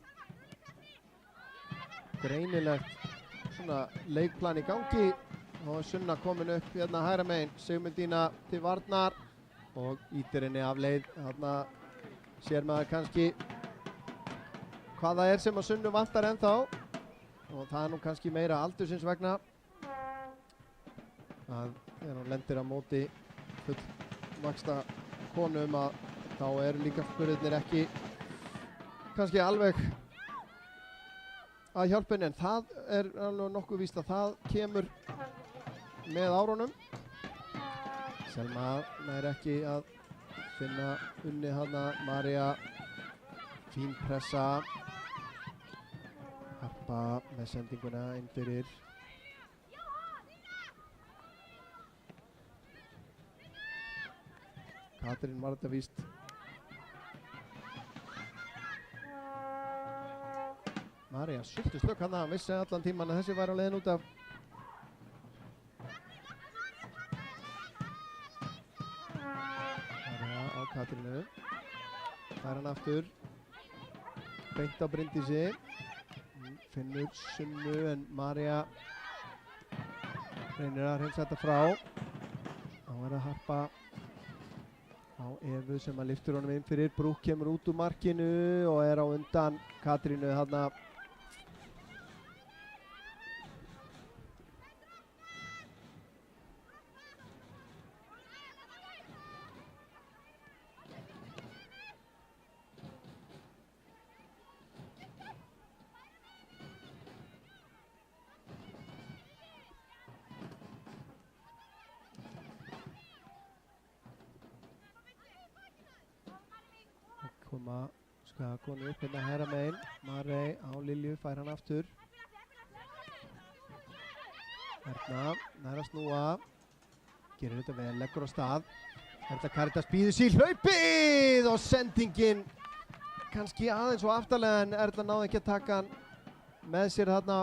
Greinilegt svona leikplan í gangi og Sunna komin upp hérna hægra megin. Sigmundína til varnar og ýtir henni af leið. Þarna sér maður kannski hvað það er sem að Sunnu vantar ennþá og það er nú kannski meira aldursins vegna að þegar hún lendir á móti fullvaxta konum að þá eru líkamsburðirnir ekki kannski alveg að hjálpa henni, en það er alveg nokkuð víst að það kemur með árunum. Selma nær ekki að finna unni hana. María, fín pressa. Harpa með sendinguna inn fyrir. Katrín var þetta víst. María sultu stök hann að vissi allan tíman að þessi væri á leiðin út af. María á Katrínu. Fær hann aftur. Beint á Bryndísi. Finnur Sunnu en María reynir að hreinsa þetta frá. Þá er að Harpa á Evu sem að lyftur honum inn fyrir. Brúk kemur út úr markinu og er á undan Katrínu þarna. Koma Skagakonu upp hérna hægra megin. Marey á Lilju, fær hann aftur. Erna nær að snúa. Gerir þetta vel, leggur á stað. Erla Karitas býður sér hlaupið og sendingin kannski aðeins og aftarlega en Erla náði ekki að taka hann með sér þarna.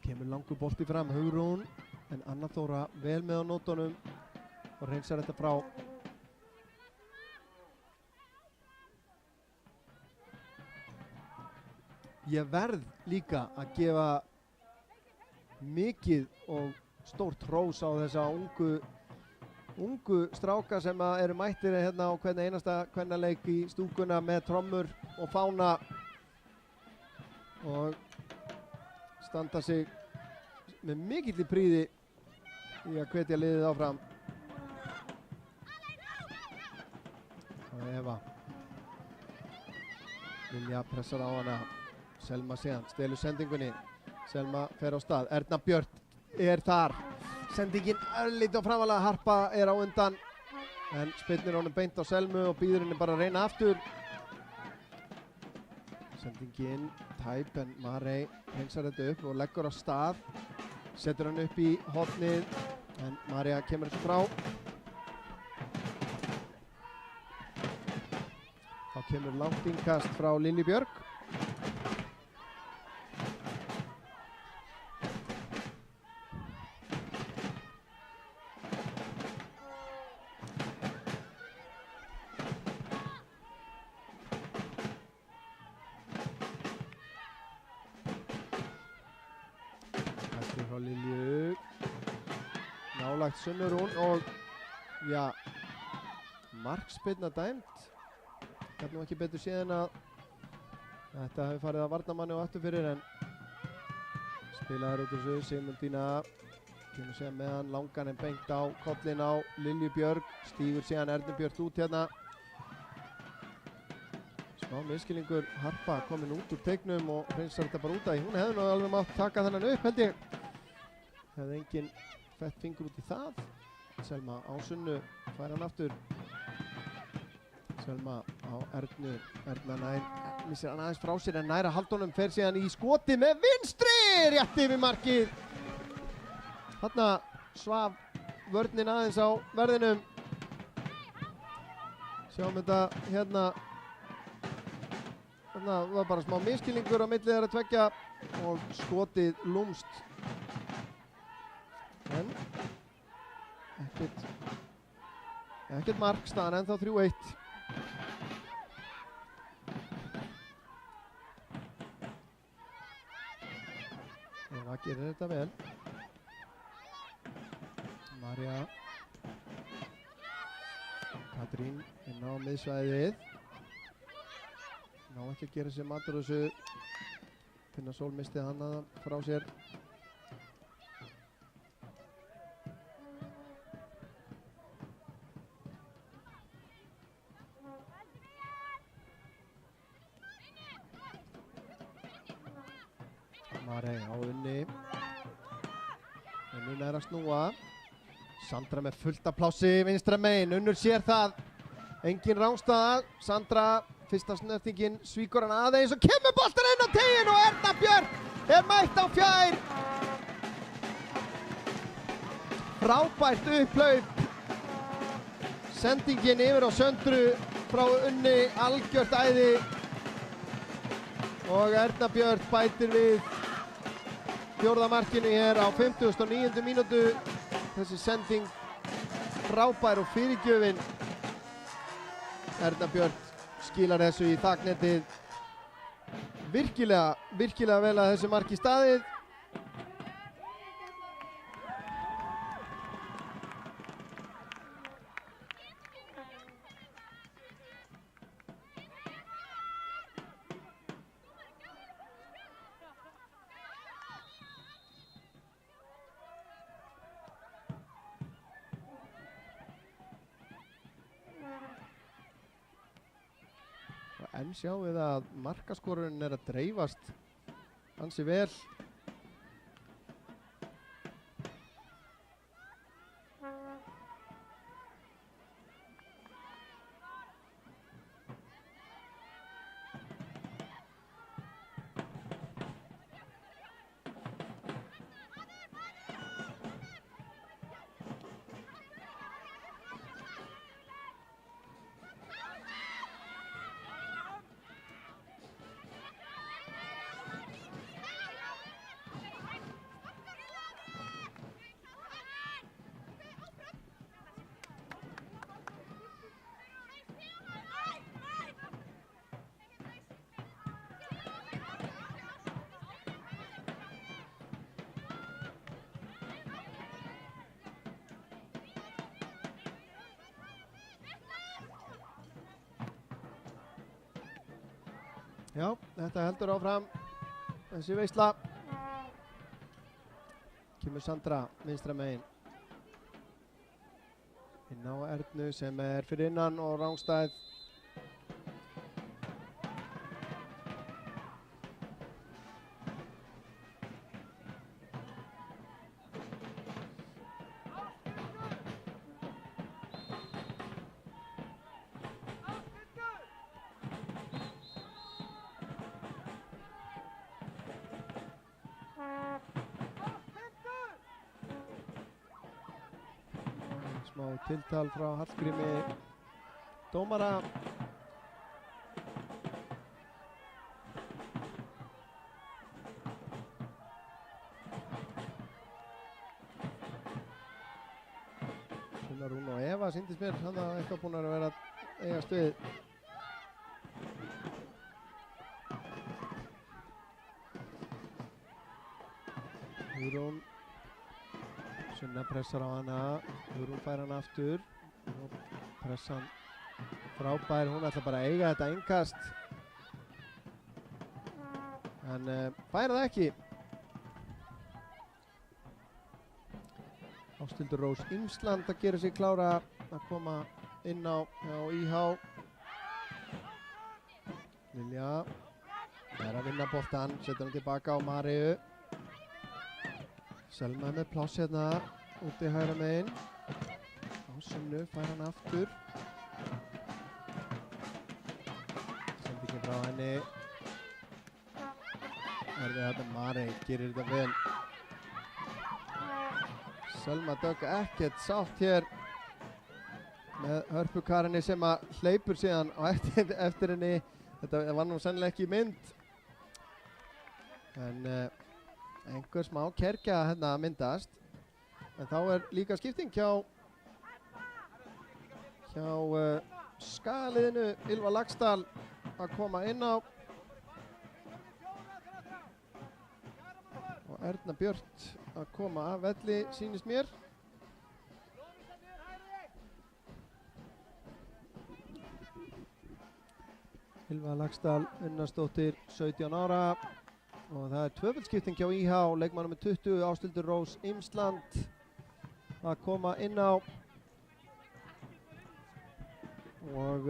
Kemur langur bolti fram, Hugrún, en Anna Þóra vel með á nótunum og hreinsar þetta frá. Ég verð líka að gefa mikið og stórt hrós á þessa ungu stráka sem eru mættir hérna á hvern einasta kvennaleik í stúkuna með trommur og fána og standa sig með mikilli prýði í að hvetja liðið áfram. Og Eva Lilja pressar á hana. Selma síðan, stelur sendingunni. Selma fer á stað. Erna Björn er þar. Sendingin örlítið á framalega. Harpa er á undan. En spyrnir honum beint á Selmu og býður henni bara að reyna aftur. Sendingin tæp en Marey hreinsar þetta upp og leggur á stað. Setur hann upp í hornið en María kemur þessu frá. Þá kemur langt innkast frá Lilju Björg. Frá Lilju, nálagt Sunnurún og já, markspyrna dæmt. Gæti nú ekki betur séð en að þetta hefur farið að varnarmanni og aftur fyrir en spilaður út úr þessu. Sigmundína kemur síðan með hann langan en beint á kollin á Lilju Björg, stígur síðan Ernu Björn út hérna. Smá miskilningur, Harpa komin út úr teignum og hreinsar þetta bara út af því. Hún hefði nú alveg mátt taka þennan upp held ég. Hefði enginn fett fingur út í það. Selma á Sunnu, fær hann aftur. Selma á Ernu, Erna missir hann aðeins frá sér en næra haldunum, fer síðan í skoti með vinstri, rétt yfir markið. Þarna svaf vörnin aðeins á verðinum. Sjáum þetta hérna. Þarna var bara smá miskilningur á milli þeirra tveggja og skotið lúmst. En ekkert mark, staðan ennþá 3-1. Eva gerir þetta vel. Marja. Katrín inn á miðsvæðið. Ná ekki að gera sér matur þessu. Tinna Sól misti hana frá sér. Marja á Unni. Unnur nær að snúa. Sandra með fullt af plássi vinstra megin. Unnur sér það. Engin rángstaða. Sandra, fyrsta snertingin, svíkur hann aðeins og kemur boltan inn á tegin og Erna Björk er mætt á fjær. Frábært upplaup. Sendingin yfir á Söndru frá Unni, algjört æði. Og Erna Björk bætir við fjórða markinu hér á 59. mínútu. Þessi sending frábær og fyrirgjöfin. Erna Björk skilar þessu í þaknetið. Virkilega vel að þessu marki staðið. En sjáum við að markaskorurinn er að dreifast ansi vel. Já, þetta heldur áfram, þessi veisla. Kemur Sandra vinstra megin. Inn á Ernu sem er fyrir innan og rángstæð. Smá tiltal frá Hallgrími dómara. Sunna Rún og Eva sýndist mér, hann að eitthvað búin að vera að eiga stuð. Hugrún. Sunna pressar á hana, Hugrún fær hana aftur og pressan frábær, hún ætla bara að eiga þetta innkast en fær það ekki. Ásthildur Rós Imsland að gera sig klára að koma inn á IH. Lilja er að vinna boltan, setur hann tilbaka á Mariu. Selma með pláss hérna úti hægra megin. Sunnu fær hann aftur. Sendingin frá henni. Þetta Marey gerir þetta vel. Selma Dögg ekkert sátt hér með Hörpu Karinni sem að hleypur síðan á eftir henni. Þetta var nú sennilega ekki í mynd. En einhver smá kergja hérna myndast. En þá líka skipting hjá Skagaliðinu. Ylva Laxdal að koma inn á. Og Erna Björt að koma af velli, sýnist mér. Ylva Laxdal, Unnarsdóttir, 17 ára. Og það tvöfaldskipting hjá IH, leikmann með 20, Ásthildur Rós Imsland að koma inn á. Og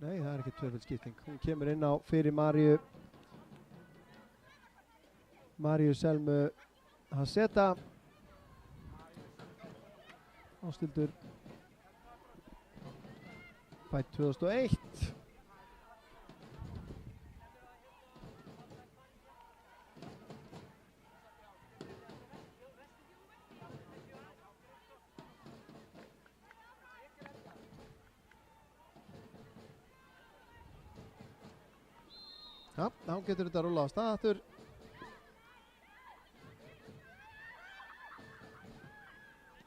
nei, það ekki tvöfaldskipting. Hún kemur inn á fyrir Maríu Selmu Haseta. Ásthildur fædd 2001. Já, þá getur þetta að rúlla á stað aftur.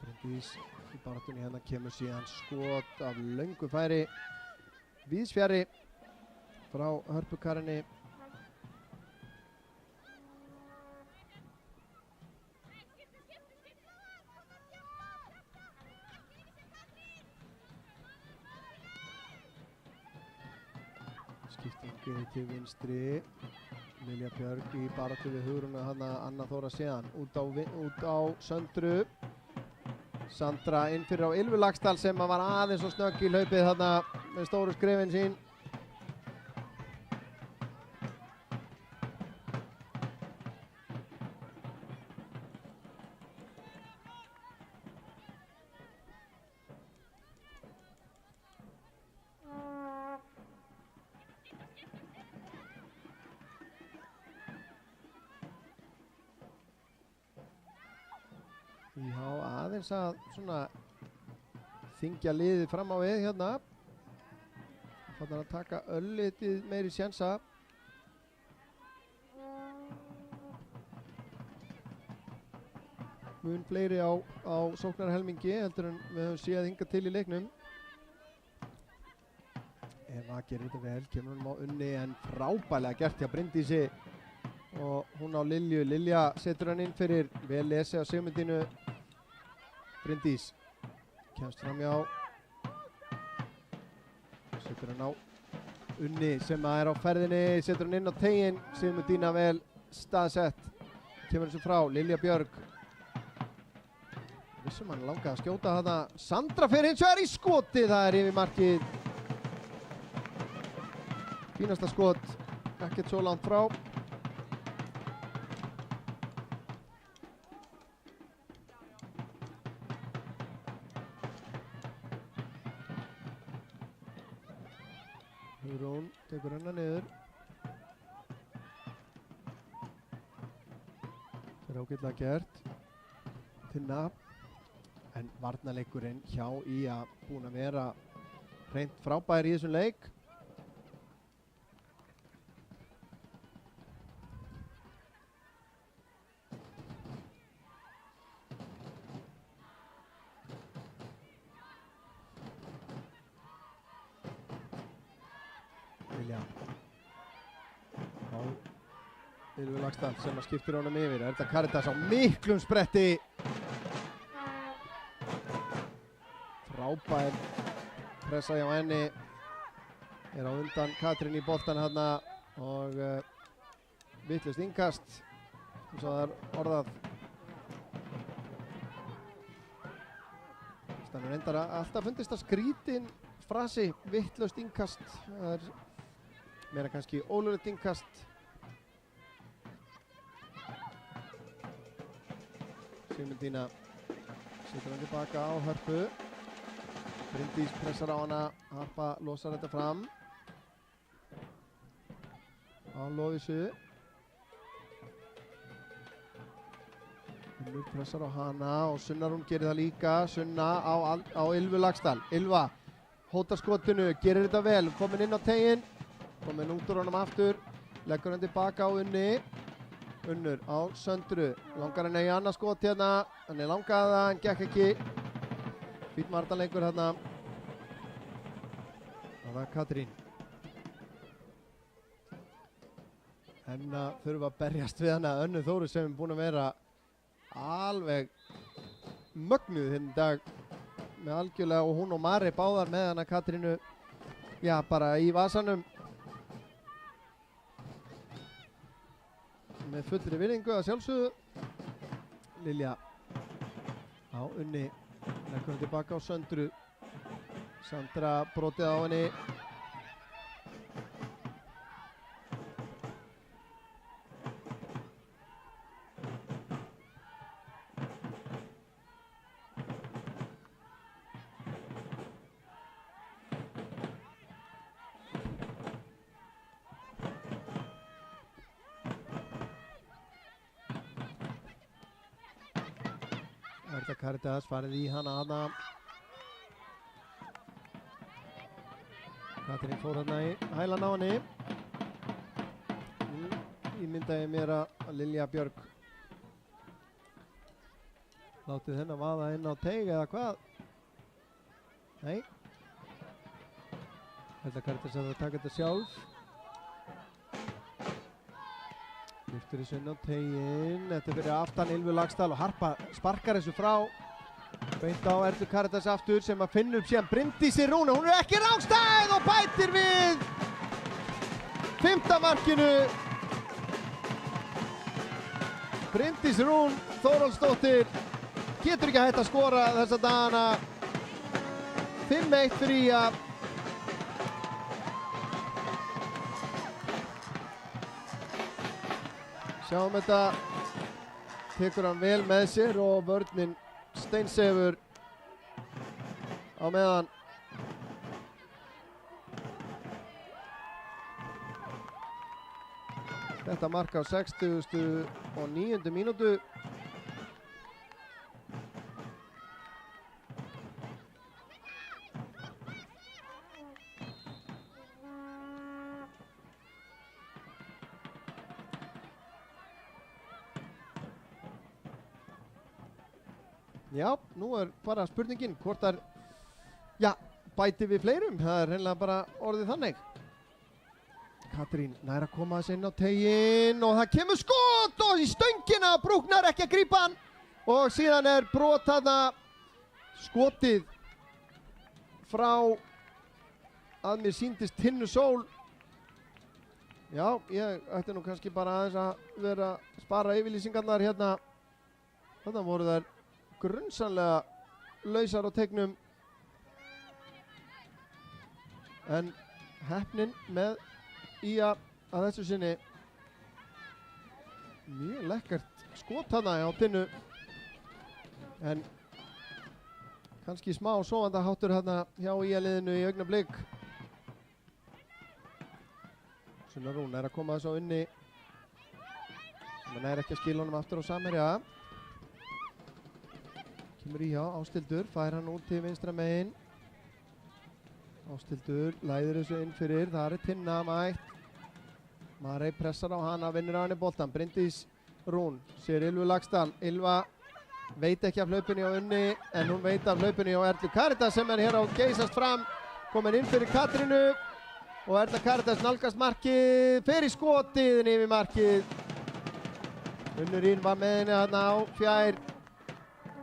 Bryndís í baráttunni hérna kemur síðan skot af löngu færi. Víðsfjarri frá Hörpu Karinni. Skiptingu til vinstri. Lilja Björg í baráttu við Hugrúnu hana Anna Þóra síðan. Út á Söndru. Sandra inn fyrir á Ylvu Laxdal sem var aðeins og snögg í hlaupið þarna með stóru skrefin sín. Já, aðeins að svona þyngja liðið fram á við hérna. Þannig að taka öllitið meiri sjensa. Mun fleiri á sóknarhelmingi heldur en við höfum séð hingað til í leiknum. Eva gerir þetta vel, kemur hún á Unni en frábælega gert hjá Bryndísi. Og hún á Lilju. Lilja setur hann inn fyrir, vel lesi á Sigmundínu. Bryndís kemst fram hjá. Setur hann á Unni sem er á ferðinni. Setur hann inn á teginn. Sigmundína vel staðsett. Kemur þessu frá. Lilja Björg. Vissum hann langaði að skjóta þarna. Sandra fyrir hins vegar í skoti. Það yfir markið. Fínasta skot. Ekkert svo langt frá. Hugrún tekur hennar niður. Það ágætlega gert. Tinna. En varnarleikurinn hjá IA búinn að vera hreint frábær í þessum leik. Ylvi Laxdal sem að skiptir honum yfir. Erla Karítas á miklum spretti. Frábær pressa hjá henni. Er á undan Katrín í boltan hérna og vitlaust innkast. Eins og það er orðað. Þannig reyndar að alltaf fundist að skrítin frasi vitlaust innkast. Það er meira kannski ólöglegt innkast. Sigmundína setur hann tilbaka á Hörpu. Bryndís pressar á hana, Harpa losar þetta fram. Á Lovísu. Unnur pressar á hana og Sunna Rún gerir það líka. Sunna á Ylvu Laxdal. Ylva hótar skotinu, gerir þetta vel, komin inn á teiginn, komin út úr honum aftur, leggur hann tilbaka á Unni. Unnur á Söndru, langar henni í annað skot hérna, henni langaði það, en gekk ekki. Fínn varnarleikur hérna. Það var Katrín. Henni þurfa að berjast við hana Önnu Þóru sem er búin að vera alveg mögnuð hérna í dag með algjörlega, og hún og Mari báðar með hana Katrínu, já, bara í vasanum. Með fullri virðingu að sjálfsögðu. Lilja á Unni, leggur hann tilbaka á Söndru. Sandra brotið á henni. Erla Karitas farið í hana. Katrín fór hérna í hælan á henni. Ímyndaði mér að Lilja Björg látið henni að vaða inn á teig eða hvað. Nei. Erla Karitas að taka þetta sjálf. Lyftur þessu inn á teiginn, þetta fyrir aftan Ylvu Laxdal og Harpa sparkar þessu frá. Beint á Erlu Karitas aftur sem að finna upp síðan Bryndísi Rún, hún er ekki rángstæð og bætir við 5. markinu. Bryndís Rún Þórólfsdóttir getur ekki hægt að skora þessa dagana. 5-1 fyrir Ía. Sjáum þetta, tekur hann vel með sér og vörnin steinsefur á meðan. Þetta mark á 60. mínútu. Já, nú er bara spurningin hvort það er, já, bæti við fleirum, það er hreinlega bara orðið þannig. Katrín nær að koma þess inn á teiginn og það kemur skot og í stöngina, Brúknar ekki að grípa hann og síðan er brot þarna, skotið frá að mér sýndist Tinnu Sól. Já, ég ætti nú kannski bara aðeins að vera að spara yfirlýsingarnar hérna. Þarna voru þær grunsamlega lausar á teignum, en heppnin með Ía að þessu sinni. Mjög lekkert skot þarna á Tinnu, en kannski smá sofandaháttur þarna hjá Ía liðinu í augnablik. Sunna Rún er að koma þess á Unni, hann er ekki að skila honum aftur á Samherja. Kemur í hjá Ástildur, fær hann út til vinstra megin. Ástildur læðir þessu inn fyrir, það er Tinna mætt. Marey pressar á hana, vinnur á henni boltan. Bryndís Rún sér Ylvu Laxdal. Ylva veit ekki af hlaupinu á Unni, en hún veit af hlaupinu á Erlu Karitas sem er hér á geysast fram. Komin inn fyrir Katrínu og Erla Karitas nálgast markið, fer í skotið yfir markið. Unnurín var með henni þarna á fjær.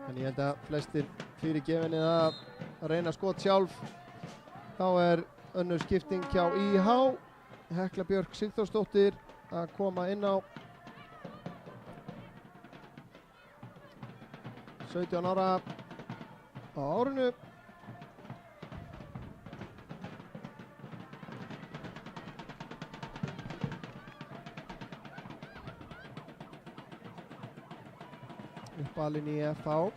En ég held að flestir fyrirgefinni að reyna skot sjálf. Þá er önnur skipting hjá IH. Hekla Björk Sigþórsdóttir að koma inn á. 17 ára á árinu. balinn í FH.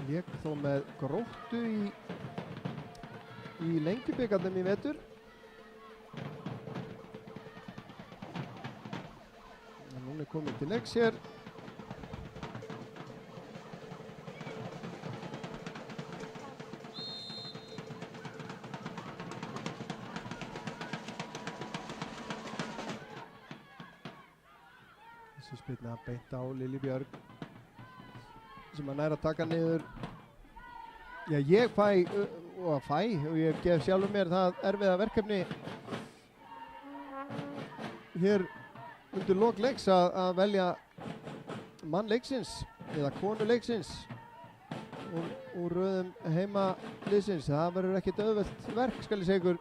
Lék þó með Gróttu í Lengjubikarnum í vetur. En hún er komin til leiks hér. Þessi spilna beint á Lilju Björg sem að næra að taka niður. Já, ég fæ og ég gef sjálfur mér það erfiða verkefni hér undir lok leiks að velja mann leiksins eða konu leiksins úr röðum heimaliðsins. Það verður ekkert auðvelt verk, skal ég segja ykkur.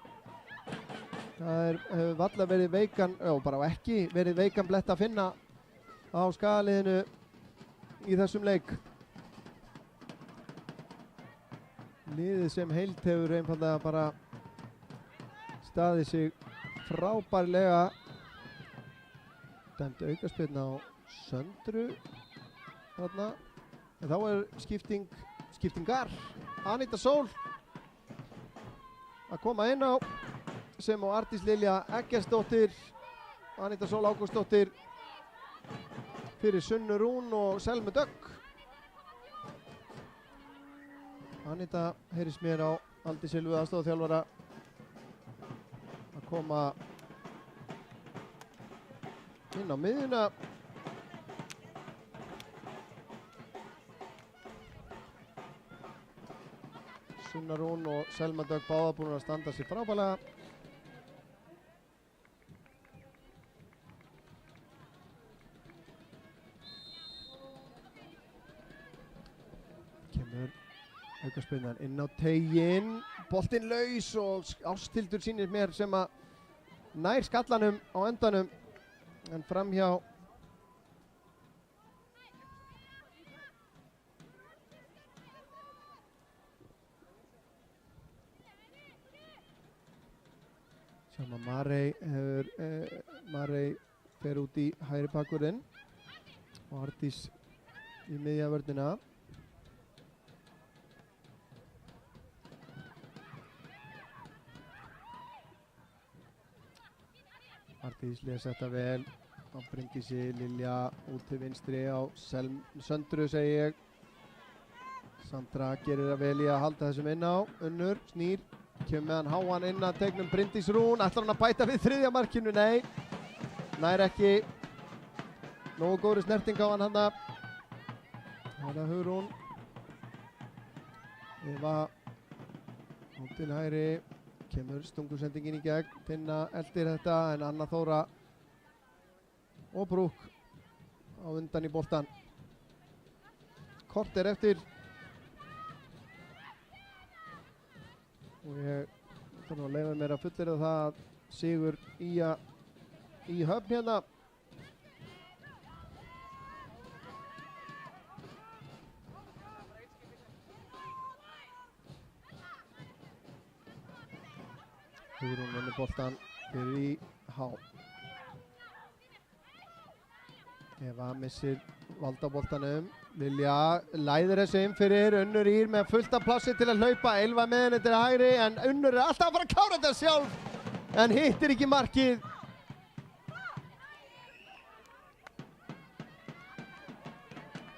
Það hefur varla verið veikan, bara ekki verið veikan blett að finna á Skagaliðinu í þessum leik. Liðið sem heild hefur einfallega bara staðið sig frábærlega. Dæmd aukaspyrna á Söndru þarna. En þá er skiptingar. Anita Sól að koma inn á sem og Arndís Lilja Eggertsdóttir. Anita Sól Ágústsdóttir fyrir Sunnu Rún og Selmu Dögg. Anita heyrist mér á Aldi Silvu aðstoðarþjálfara að koma inn á miðjuna. Sunna Rún og Selma Dögg báða búin að standa sig frábærlega. Kemur aukaspyrnan inn á teiginn, boltinn laus og Ásthildur sýnir mér sem að nær skallanum á endanum en framhjá sem að Marey fer út í hægri bakvörðinn og Arndís í miðja vörnina. Arndís les þetta vel á Bryndísi, Lilja út til vinstri á Söndru segi ég. Sandra gerir það vel í að halda þessum inn á. Unnur snýr, kemur með hann háan inn að tegnum Bryndís Rún. Ætlar hann að bæta við þriðja markinu? Nei, nær ekki. Nógu góðri snerting á hann hana. Það er Hugrún. Eva út til hægri. Kemur stungusendingin í gegn, Tinna eldir þetta en Anna Þóra og Brúk á undan í boltan. Kort er eftir og ég þarf að leyfa mér að fullyrða það að sigur í Höfn hérna. Hugrún vinnur boltan fyrir í Há. Eva missir valda boltanum. Lilja læðir þessu inn fyrir. Unnur Ír með fullt af plássi til að hlaupa. Ylva með henni til hægri en Unnur er alltaf að fara að klára þetta sjálf en hittir ekki markið.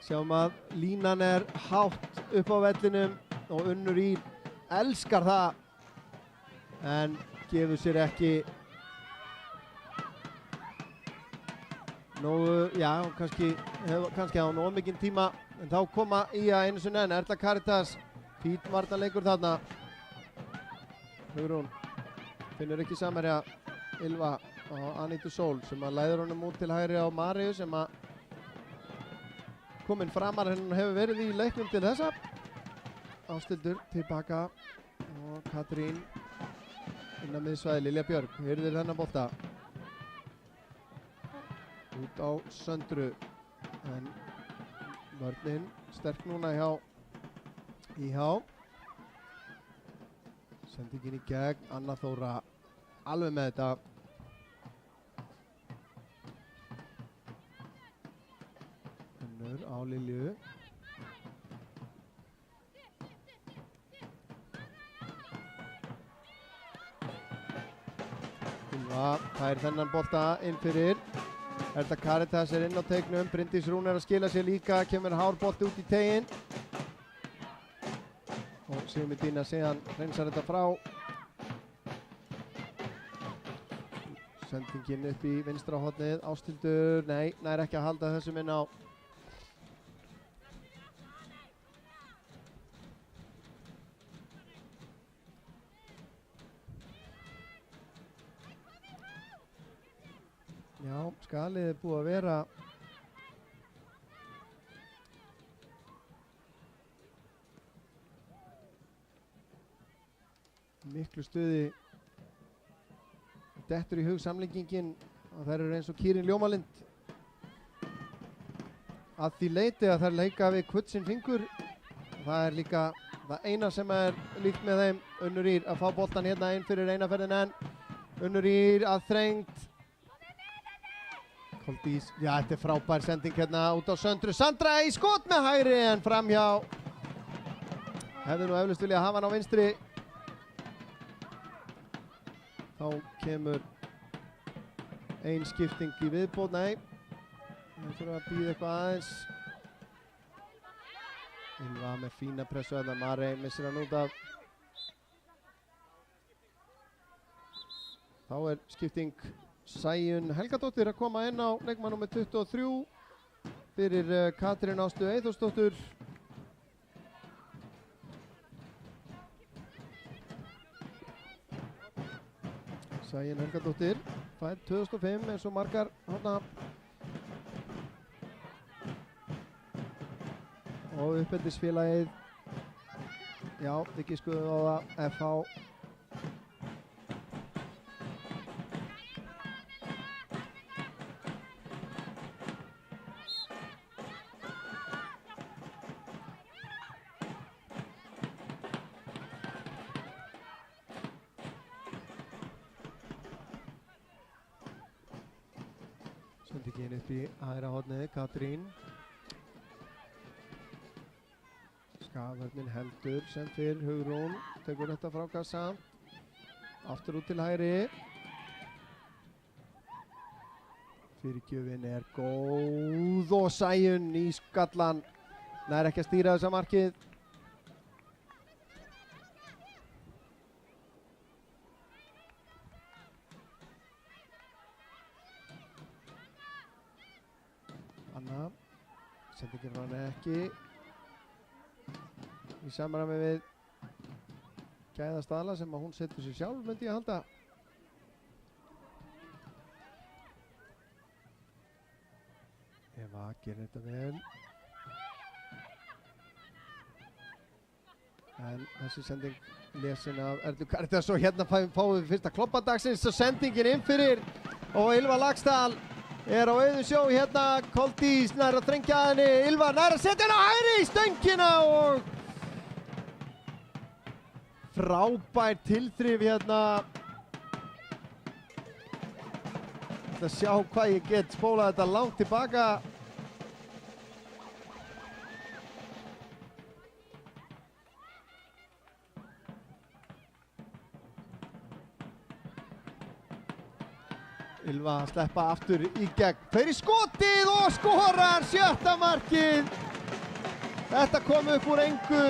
Sjáum að línan er hátt upp á vellinum og Unnur Ír elskar það en gefur sér ekki nógu, já, kannski á nógu mikinn tíma en þá koma í að einu sinni enn Erla Karitas, fínn varnarleikur þarna. Hugrún finnur ekki samherja Ylva og Anitu Sól sem að læður honum út til hægri á Mariu sem að kominn framar henn hefur verið í leiknum til þessa. Ásthildur tilbaka og Katrín inn á miðsvæði. Lilja Björg hyrðir þennan bolta út á Söndru en vörnin sterk núna hjá IH. Sendingin í gegn, Anna Þóra alveg með þetta Kemur á Lilju. Ylva fær þennan bolta inn fyrir. Erla Karitas inn á teiknum. Bryndís Rún að skila sér líka. Kemur hár bolti út í teginn. Og Sigmundína síðan hreinsar þetta frá. Sendingin upp í vinstra hornið. Ásthildur, nei, nær ekki að halda þessum inn á. Já, skalið er búið að vera miklu stuði. Dettur í hug samlingingin og þær eru eins og kýrin ljómalind að því leiti að þær leika við kvutsin fingur. Það er líka það eina sem er líkt með þeim. Unnur Ýr að fá boltan hérna inn fyrir eina ferðin en Unnur Ýr að þrengt. Koldís, já þetta er frábær sending hérna út á Söndru. Sandra í skot með hægri en framhjá. Hefði nú eflaust vilja hafa hann á vinstri. Þá kemur ein skipting í viðbót, nei. Það þurfa að býða eitthvað aðeins. Ylva með fína pressu að það, Marey missir hann út af. Þá er skipting Sæunn Helgadóttir að koma inn á leikmann númer 23 fyrir Katrín Ástu Eyþórsdóttur. Sæunn Helgadóttir, fædd 2005 eins og margar hana. Og uppeldisfélagið, já, ekki skoðum á það, FH. Sendingin upp í hægra hornið, Katrín. Skafvörnin heldur sem fyrr, Hugrún tekur þetta frá kassa. Aftur út til hægri. Fyrirgjöfin er góð og Sæunn í skallan. Nær ekki að stýra þessa markið. Anna, sendingin frá hann ekki í samræmi við gæðastaðla sem að hún setur sér sjálf, myndi ég halda. Eva gerir þetta vel. En þessi sending lesin af Erlu Karitas og hérna fáum við fyrsta kloppadagsins og sendingin inn fyrir og Ylva Laxdal er á auðum sjó hérna. Koldís nær að þrengja að henni, Ylva nær að setja henni á hægri í stöngina og frábær tilþrif hérna. Ég ætla að sjá hvað ég get spólað þetta langt tilbaka. Ylva að sleppa aftur í gegn. Fer í skotið og skorar 7. markið. Þetta kom upp úr engu.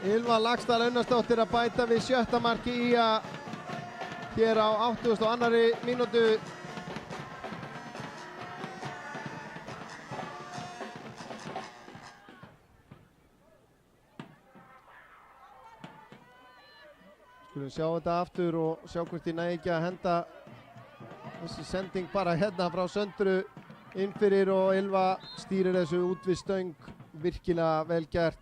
Ylva Laxdal Unnarsdóttir að bæta við 7. marki ÍA hér á 82. mínútu. Skulum sjá þetta aftur og sjá hvort ég næði ekki að henda þessi sending bara hérna frá Söndru inn fyrir og Ylva stýrir þessu út við stöng. Virkilega vel gert.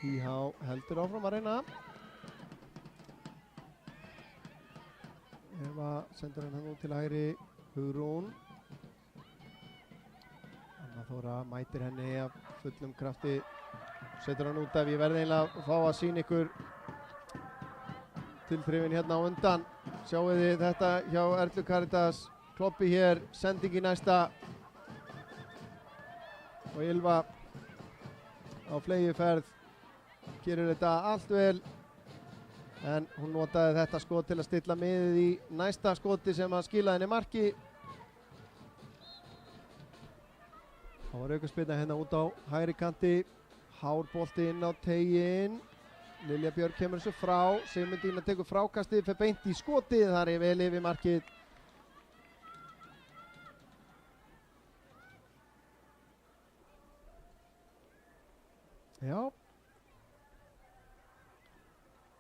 IH heldur áfram að reyna. Eva sendur hann út til hægri. Hugrún Anna Þóra mætir henni af fullum krafti, setur hann út af. Ég verði eiginlega að fá að sýna ykkur tilþrifin hérna á undan. Sjáu þið þetta hjá Erlu Karítas, kloppi hér, sending í næsta og Ylva á fleygiferð gerir þetta allt vel, en hún notaði þetta skot til að stilla miðið í næsta skoti sem að skila henni marki. Það var aukaspyrna hérna út á hægri kanti, hár bolti inn á teiginn. Lilja Björk kemur þessu frá, Sigmundína tekur frákastið, fer beint í skotið, þar er vel yfir markið. Já.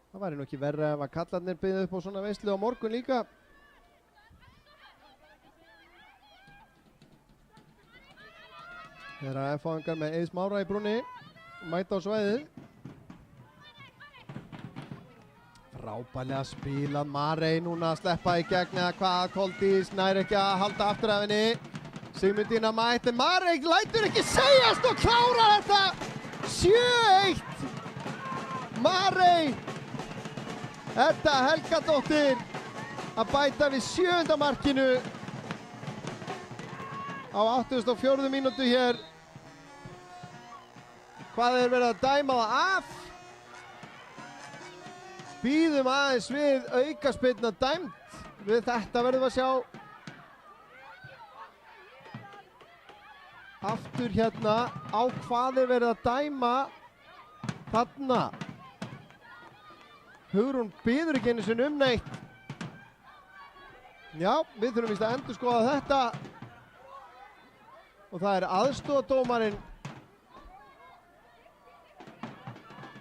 Það væri nú ekki verra ef að kallarnir byggðu upp á svona veislu á morgun líka. Þeirra F-fáingar með Eið Smára í brúnni, mæta á svæðið. Frábærlega spilað, Marey núna að sleppa í gegn eða hvað, Koldís nær ekki að halda aftur af henni. Sigmundína mætti, Marey lætur ekki segjast og klárar þetta. 7-1. Marey Edda Helgadóttir að bæta við 7. markinu á 84. mínútu hér. Hvað er verið að dæma það af? Bíðum aðeins við aukaspyrna dæmt. Við þetta verðum við að sjá aftur hérna á hvað er verið að dæma þarna. Hugrún biður ekki einu sinni neitt. Já, við þurfum víst að endurskoða þetta. Og það er aðstoðardómarinn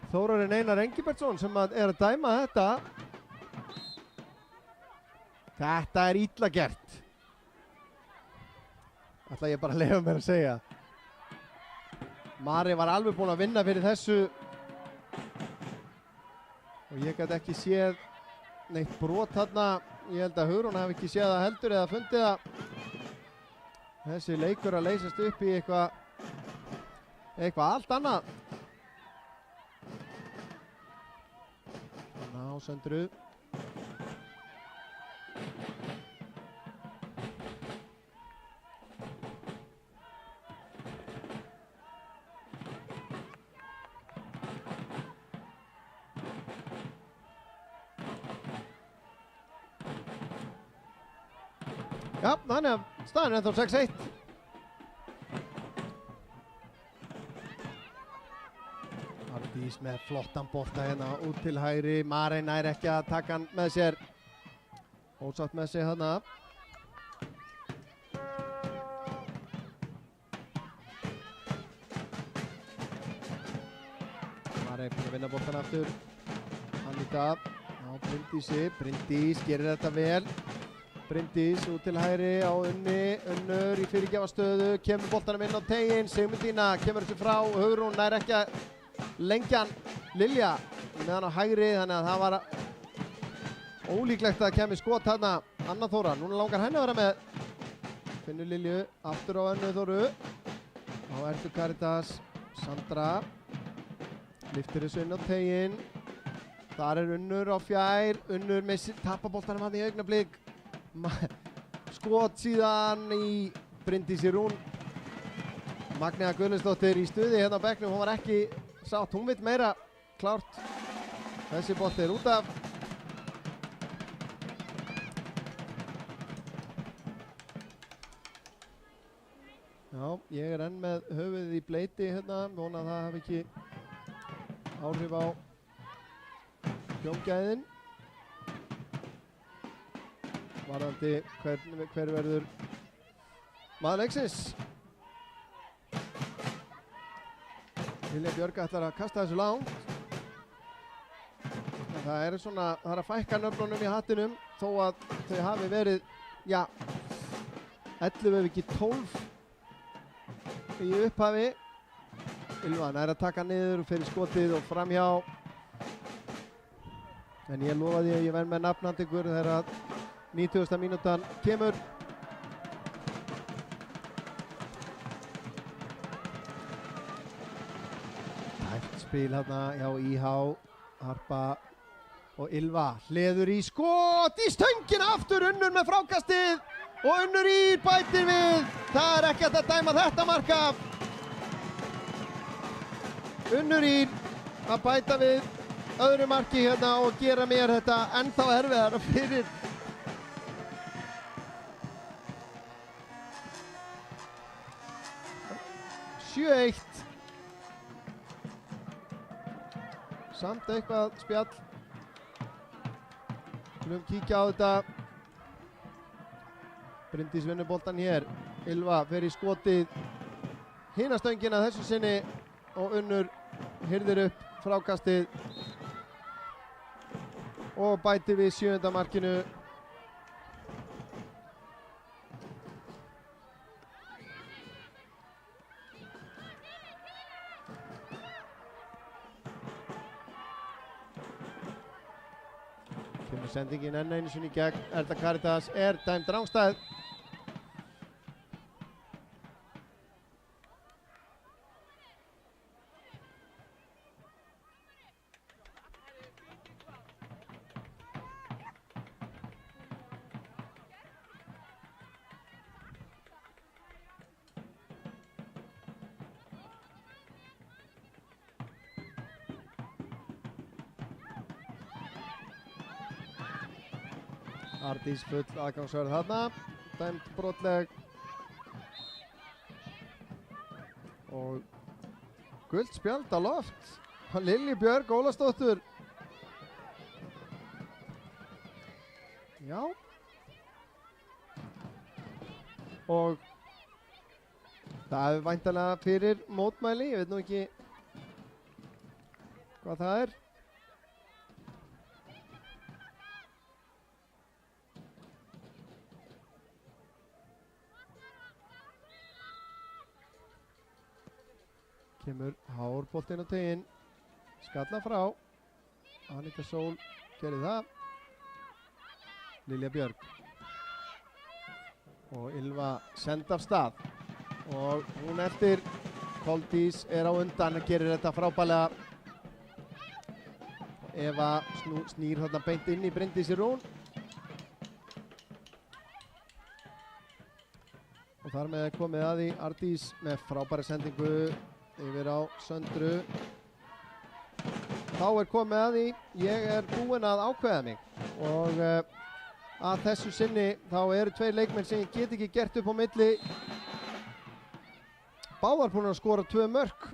Þórarinn Einar Engibertsson sem er að dæma þetta. Þetta er illa gert. Ætla ég bara að leyfa mér að segja. Marey var alveg búinn að vinna fyrir þessu. Og ég gæti ekki séð neitt brot þarna. Ég held að Hugrún hafi ekki séð það heldur eða fundið það. Þessi leikur að leysast upp í eitthvað allt annað. Þannig á Söndru. Já, þannig að staðan er ennþá 6-1. Ardís með flottan bolta hérna út til hægri. Marey nær ekki að taka hann með sér. Ósátt með sig þarna. Marey búinn að vinna boltan aftur. Anita á Bryndísi. Bryndís gerir þetta vel. Bryndís út til hægri á Unnur í fyrirgjafastöðu, kemur boltanum inn á teiginn, Sigmundína kemur þessu frá, Hugrún nær ekki að lengja hann, Lilja með hann á hægri, þannig að það var ólíklegt að kemur skot þarna. Anna Þóra, núna langar henni að vera með, finnur Lilju aftur á Önnu Þóru, á Erlu Karítas, Sandra, lyftir þessu inn á teiginn, þar er Unnur á fjær, Unnur tapar boltanum hann í augnablik. Skot síðan í Bryndísi Rún. Magnea Guðmundsdóttir í stuði hérna á bekknum, hún var ekki sátt, hún vill meira, klárt. Þessi bolti er út af. Já, ég er enn með höfuðið í bleiti hérna, vona að það hafi ekki áhrif á hljómgæðin. Varðandi hver verður maður leiksins. Lilja Björk ætlar að kasta þessu langt. Það er að fækka nöfnunum í hattinum þó að þau hafi verið, já, 11 ef ekki 12 í upphafi. Ylva nær að taka niður fyrir skotið og framhjá. En ég lofaði að ég verð með nafnhandingur þegar að 90. mínútan kemur. spil hérna hjá IH, Harpa og Ylva, hleður í skot í stöngina aftur, Unnur með frákastið og Unnur Ýr bætir við. Það er ekki hægt að dæma þetta marka. Unnur Ýr að bæta við öðru marki hérna og gera mér þetta ennþá erfiðara fyrir. Samt eitthvað spjall. Skulum kíkja á þetta. Bryndís vinnur boltan hér. Ylva fer í skotið. Hina stöngina þessu sinni og Unnur hirðir upp frákastið og bætir við 7. markinu. Kemur sendingin enn einu sinni í gegn. Erla Karitas er dæmd rangstæð. Ardís full aðgangsverð þarna, dæmd brotleg og gult spjald á loft. Lilja Björg Ólafsdóttur. Já. Og það er væntanlega fyrir mótmæli, ég veit nú ekki hvað það er. Kemur hárboltinn á teginn, skalla frá, Anita Sól gerir það, Lilja Björg og Ylva send af stað og hún eftir, Koldís er á undan, gerir þetta frábælega, Eva snýr þarna beint inn í Bryndísi Rún og þar með er komið að því Ardís með frábæra sendingu yfir á Söndru. Þá er komið að því, ég er búinn að ákveða mig og að þessu sinni þá eru tveir leikmenn sem ég get ekki gert upp á milli. Báðar búin að skora 2 mörk.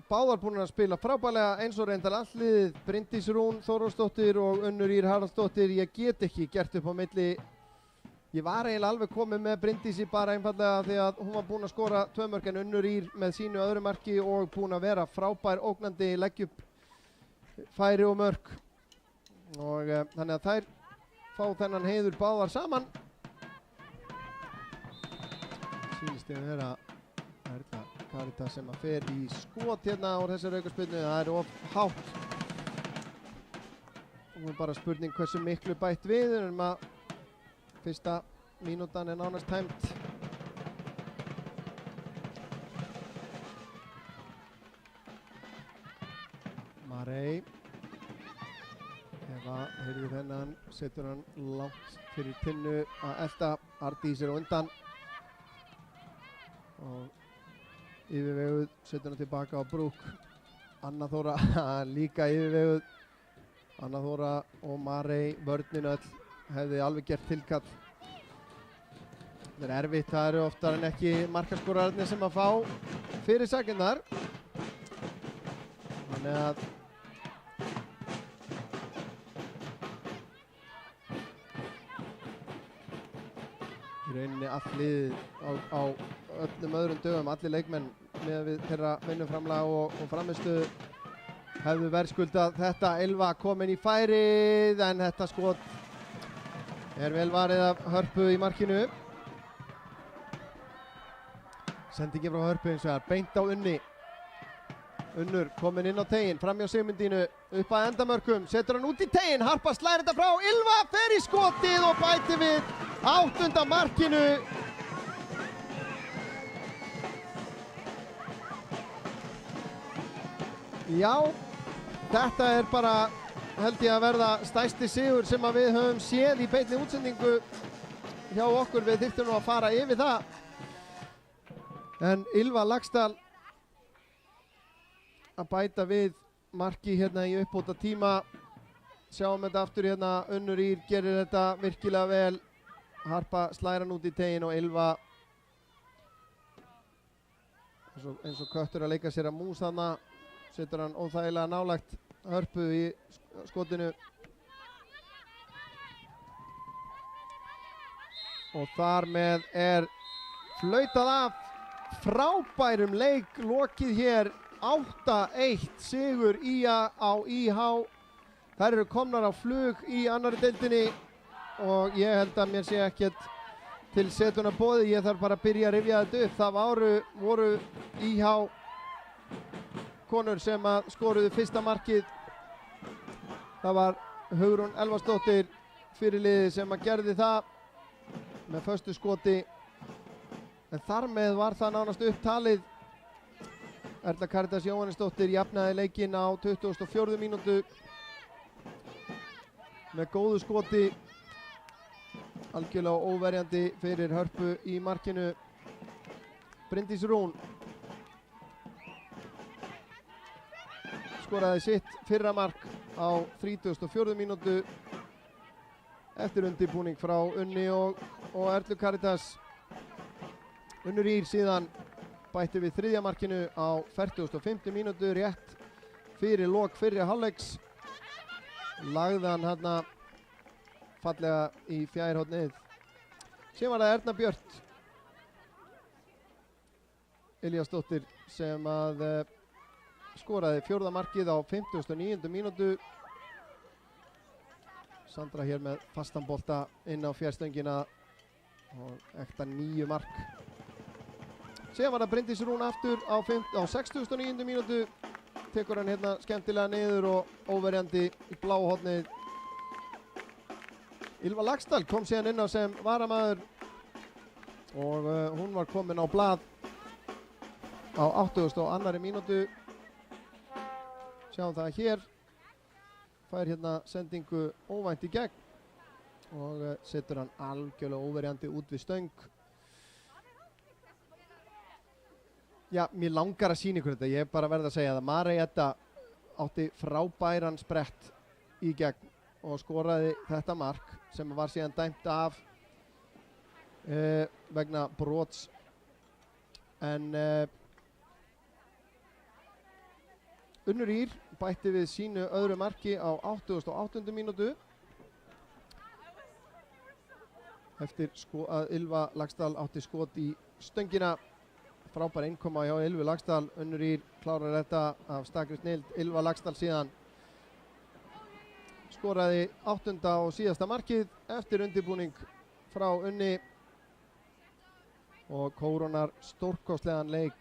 Báðar búin að spila frábælega eins og reyndar alliðið, Bryndís Rún Þórósdóttir og Unnur Ýr Haraldsdóttir. Ég get ekki gert upp á milli. Ég var eiginlega alveg komið með Bryndísi bara einfallega því að hún var búin að skora 2 mörk en Unnur Ýr með sínu öðru marki og búin að vera frábær ógnandi, leggja upp færi og mörk. Og þannig að þær fá þennan heiður báðar saman. Sýnist ég að vera Erla Karitas sem að fer í skot hérna úr þessari aukaspyrnu. Það er of hátt. Og bara spurning hversu miklu bætt við að fyrsta mínútan er nánast tæmt. Marey. Eva heyrði þennan, setur hann langt fyrir tinnu að elta. Ardís er á undan. Og yfirveguð setur hann tilbaka á Brúk. Anna Þóra líka yfirveguð. Anna Þóra og Marey, vörnin öll. Hefði alveg gert tilkall. Það er erfitt, það eru oftar en ekki markaskorararnir sem að fá fyrir sakirnar. Þannig að í rauninni allt liðið á öllum öðrum dögum, allir leikmenn með við þeirra vinnuframlag og framistuðu hefðu verðskuldað þetta. Ylva komin í færið en þetta skot er vel varið af Hörpu í markinu. Sendingi frá Hörpu eins og það er beint á Unni. Unnur komin inn á teginn, fram hjá Sigmundínu, upp að endamörkum, setur hann út í teginn, Harpa slæðir þetta frá, Ylva fer í skotið og bætir við 8. markinu. Já, þetta er bara held ég að verða stærsti sigur sem að við höfum séð í beinni útsendingu hjá okkur. Við þyrftum nú að fara yfir það. En Ylva Laxdal að bæta við marki hérna í uppbóta tíma. Sjáum þetta aftur hérna, Unnur Ýr gerir þetta virkilega vel. Harpa slæra hann út í tegin og Ylva eins og köttur að leika sér að mús þarna. Setur hann óþægilega nálægt Hörpu í skotinu. Og þar með er flautað af. Frábærum leik lokið hér. 8-1 sigur IA á IH. Þær eru komnar á flug í annari deildinni og ég held að mér sé ekkert til setuna boðið. Ég þarf bara að byrja að rifja þetta upp. Það voru IH konur sem að skoruðu fyrsta markið. Það var Hugrún Elvarsdóttir fyrirliði sem að gerði það með föstu skoti. En þar með var það nánast upptalið. Erla Karítas Jóhannesdóttir jafnaði leikinn á 24. mínútu með góðu skoti. Algjörlega óverjandi fyrir Hörpu í markinu. Bryndís Rún skoraði sitt fyrra mark á 34. mínútu eftir undirbúning frá Unni og Erlu Karítas. Unnur Ýr síðan bætti við þriðja markinu á 45. mínútu rétt fyrir lok fyrri hálfleiks. Lagði hann hérna fallega í fjærhornið. Síðan var það Erna Björt Elíasdóttir sem að skoraði fjórða markið á 59. mínútu. Sandra hér með fastan bolta inn á fjárstöngina og ekta 9 mark. Síðan var það Bryndís Rún aftur á 69. mínútu. Tekur hann hérna skemmtilega niður og óverjandi í bláa hornið. Ylva Laxdal kom síðan inn á sem varamaður og hún var komin á blað á 82. mínútu. Sjáum það hér. Fær hérna sendingu óvænt í gegn og setur hann algjörlega óverjandi út við stöng. Já, mér langar að sýna ykkur þetta. Ég er bara verið að segja það. Marey Edda átti frábæran sprett í gegn og skoraði þetta mark sem var síðan dæmt af vegna brots. En Unnur Ýr bætti við sínu öðru marki á 88. mínútu eftir að Ylva Laxdal átti skot í stöngina. Frábær innkoma hjá Ylvu Laxdal. Unnur Ýr klárar þetta af stakri snild. Ylva Laxdal síðan skoraði 8. og síðasta markið eftir undirbúning frá Unni og kórónar stórkostlegan leik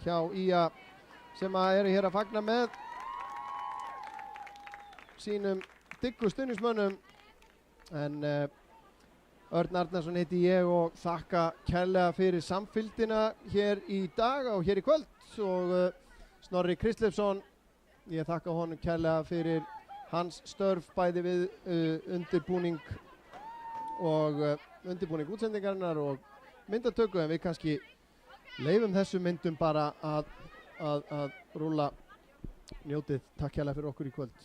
hjá IA sem að eru hér að fagna með sínum diggu stuðningsmönnum. En Örn Arnarsson heiti ég og þakka kærlega fyrir samfylgdina hér í dag og hér í kvöld og Snorri Kristlefsson, ég þakka honum kærlega fyrir hans störf bæði við undirbúning útsendingarinnar og myndatöku, en við kannski leifum þessum myndum bara að rúlla. Njótið, takk kærlega fyrir okkur í kvöld.